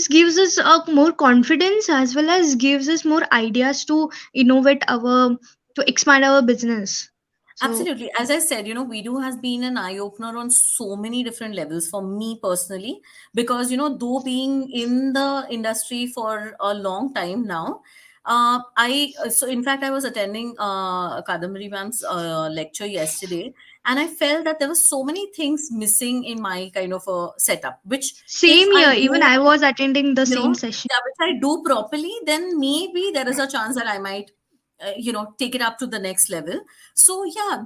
gives us more confidence as well as gives us more ideas to innovate our to expand our business. So Absolutely. As I said, Vidu has been an eye opener on so many different levels for me personally, because, though being in the industry for a long time now, so in fact, I was attending Kadambari ma'am's lecture yesterday, and I felt that there were so many things missing in my kind of a setup, which if same I here, even do I was attending the you same know session. yeah, which I do properly, then maybe there is a chance that I might take it up to the next level. So yeah,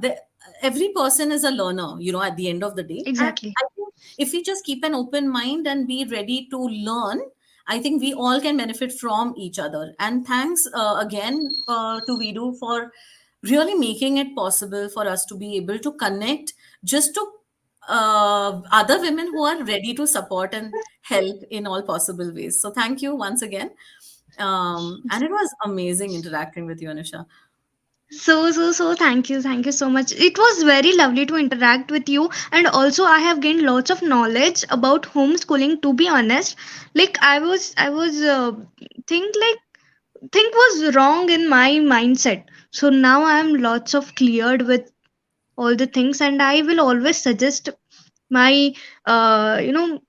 every person is a learner, at the end of the day. And Exactly. I think if we just keep an open mind and be ready to learn, I think we all can benefit from each other. And thanks again to Vidu for really making it possible for us to be able to connect just to other women who are ready to support and help in all possible ways. So thank you once again. And it was amazing interacting with you, Anusha. So thank you so much. It was very lovely to interact with you, and also I have gained lots of knowledge about homeschooling, to be honest. Like I was think was wrong in my mindset, so now I am lots of cleared with all the things, and I will always suggest my Friends.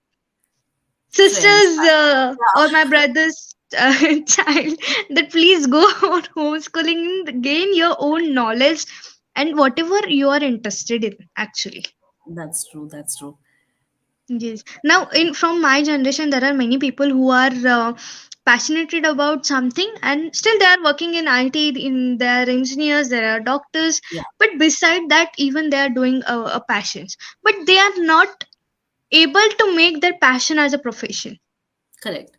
sisters or Yeah, my brother's child that please go on homeschooling, gain your own knowledge and whatever you are interested in actually. that's true. That's true. Yes. Now, in from my generation, there are many people who are passionate about something, and still they are working in IT, in their engineers, there are doctors, Yeah, but beside that even they are doing a passions, but they are not able to make their passion as a profession. correct.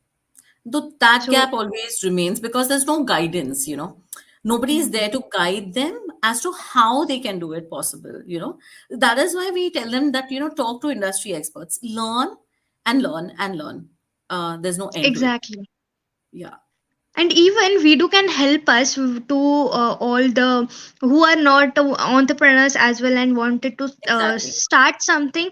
Though that So gap always remains because there's no guidance, you know. Nobody is there mhm, to guide them as to how they can do it possible, you know. That is why we tell them that, you know, talk to industry experts, learn and learn and learn. There's no end to it. exactly. Yeah, And even Vidu can help us to all the who are not entrepreneurs as well and wanted to exactly. start something.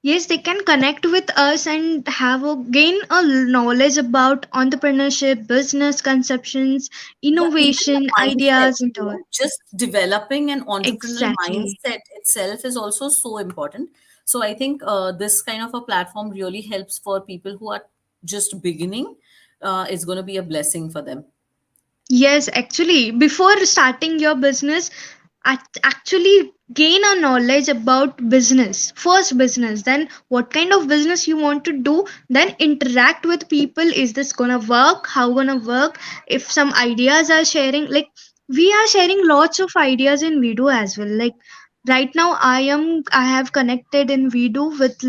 Yes, they can connect with us and have a gain a knowledge about entrepreneurship, business conceptions, Yeah, even the innovation, mindset, ideas, and you all. know, just developing an entrepreneurial Exactly. mindset itself is also so important. So I think this kind of a platform really helps for people who are just beginning. It's going to be a blessing for them. Yes, actually, before starting your business, actually gain a knowledge about business. First, business, then what kind of business you want to do, then interact with people. Is this gonna work? How gonna work? If some ideas are sharing, like we are sharing lots of ideas in Vido as well. Like right now, I have connected in Vido with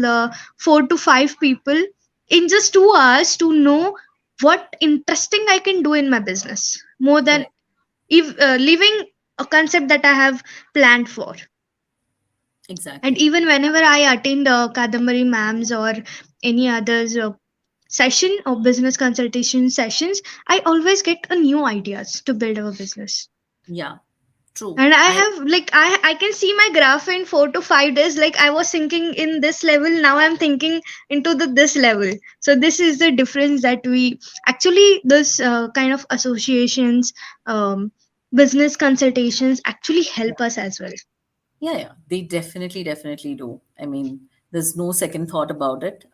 4 to 5 people in just 2 hours to know what interesting I can do in my business more than Correct. if living a concept that I have planned for. And Exactly. even whenever I attend Kadambari ma'ams or any others session or business consultation sessions, I always get a new ideas to build our business. Yeah. True. And I I have like I can see my graph in 4 to 5 days. Like I was thinking in this level, now I'm thinking into the this level. So this is the difference that we actually this kind of associations, um, business consultations actually Yeah. help us as well. Yeah, yeah. They definitely do. I mean, there's no second thought about it.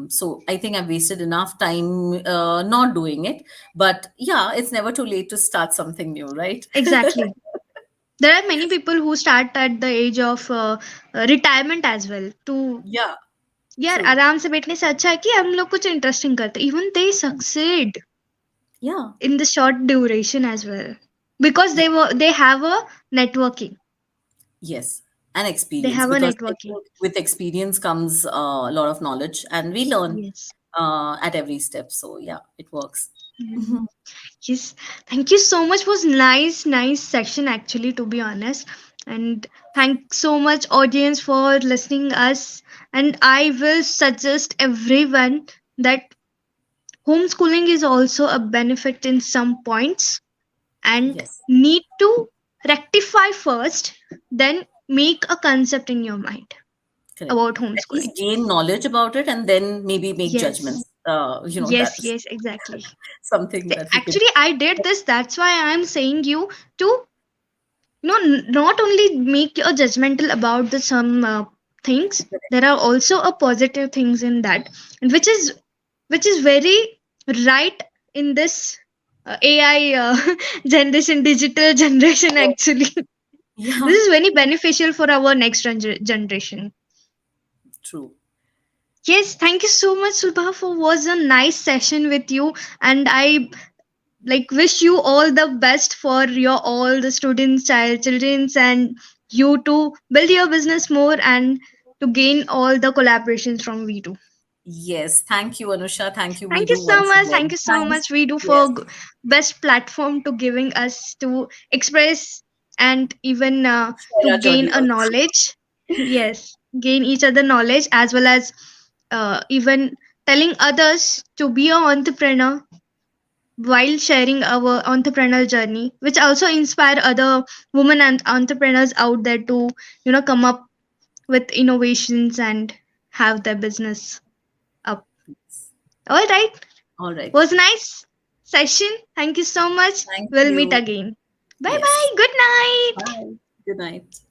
So I think I've wasted enough time not doing it. But yeah, it's never too late to start something new, right? Exactly. There are many people who start at the age of retirement as well. To Yeah, यार true. आराम से बैठने से अच्छा है कि हम लोग कुछ इंटरेस्टिंग करते even they succeed Yeah. in the short duration as well because Yeah. they have a networking. Yes. And They experience, have a because I networking. think with experience comes a lot of knowledge, and we learn Yes. at every step. So yeah, it works. Mhm. Yes, thank you so much. Was nice section actually, to be honest. And thank so much audience for listening us. And I will suggest everyone that homeschooling is also a benefit in some points and Yes. need to rectify first, then make a concept in your mind Correct. about At homeschooling. least gain knowledge about it and then maybe make Yes, judgments. That's yes, exactly. something that we could. Actually, I did this. That's why I'm saying you to not only make a judgmental about the some things. There are also a positive things in that, and which is very right in this AI generation, digital generation. Actually, Yeah, this is very beneficial for our next generation. true. Yes, thank you so much, Subha, for was a nice session with you, and I like wish you all the best for your all the students, children's, and you to build your business more and to gain all the collaborations from V2. Yes. Thank you, Anusha. Thank you. We Thank you do so once much. Thank again. you so Thanks. much, V2, Yes. for best platform to giving us to express and even Share to our gain journey a also. knowledge. Yes, gain each other knowledge as well as even telling others to be an entrepreneur while sharing our entrepreneurial journey, which also inspire other women and entrepreneurs out there to come up with innovations and have their business up. All right, All right. was nice session. Thank you so much. Thank We'll meet you. again. Bye Yes. bye. Good night. Bye. Good night.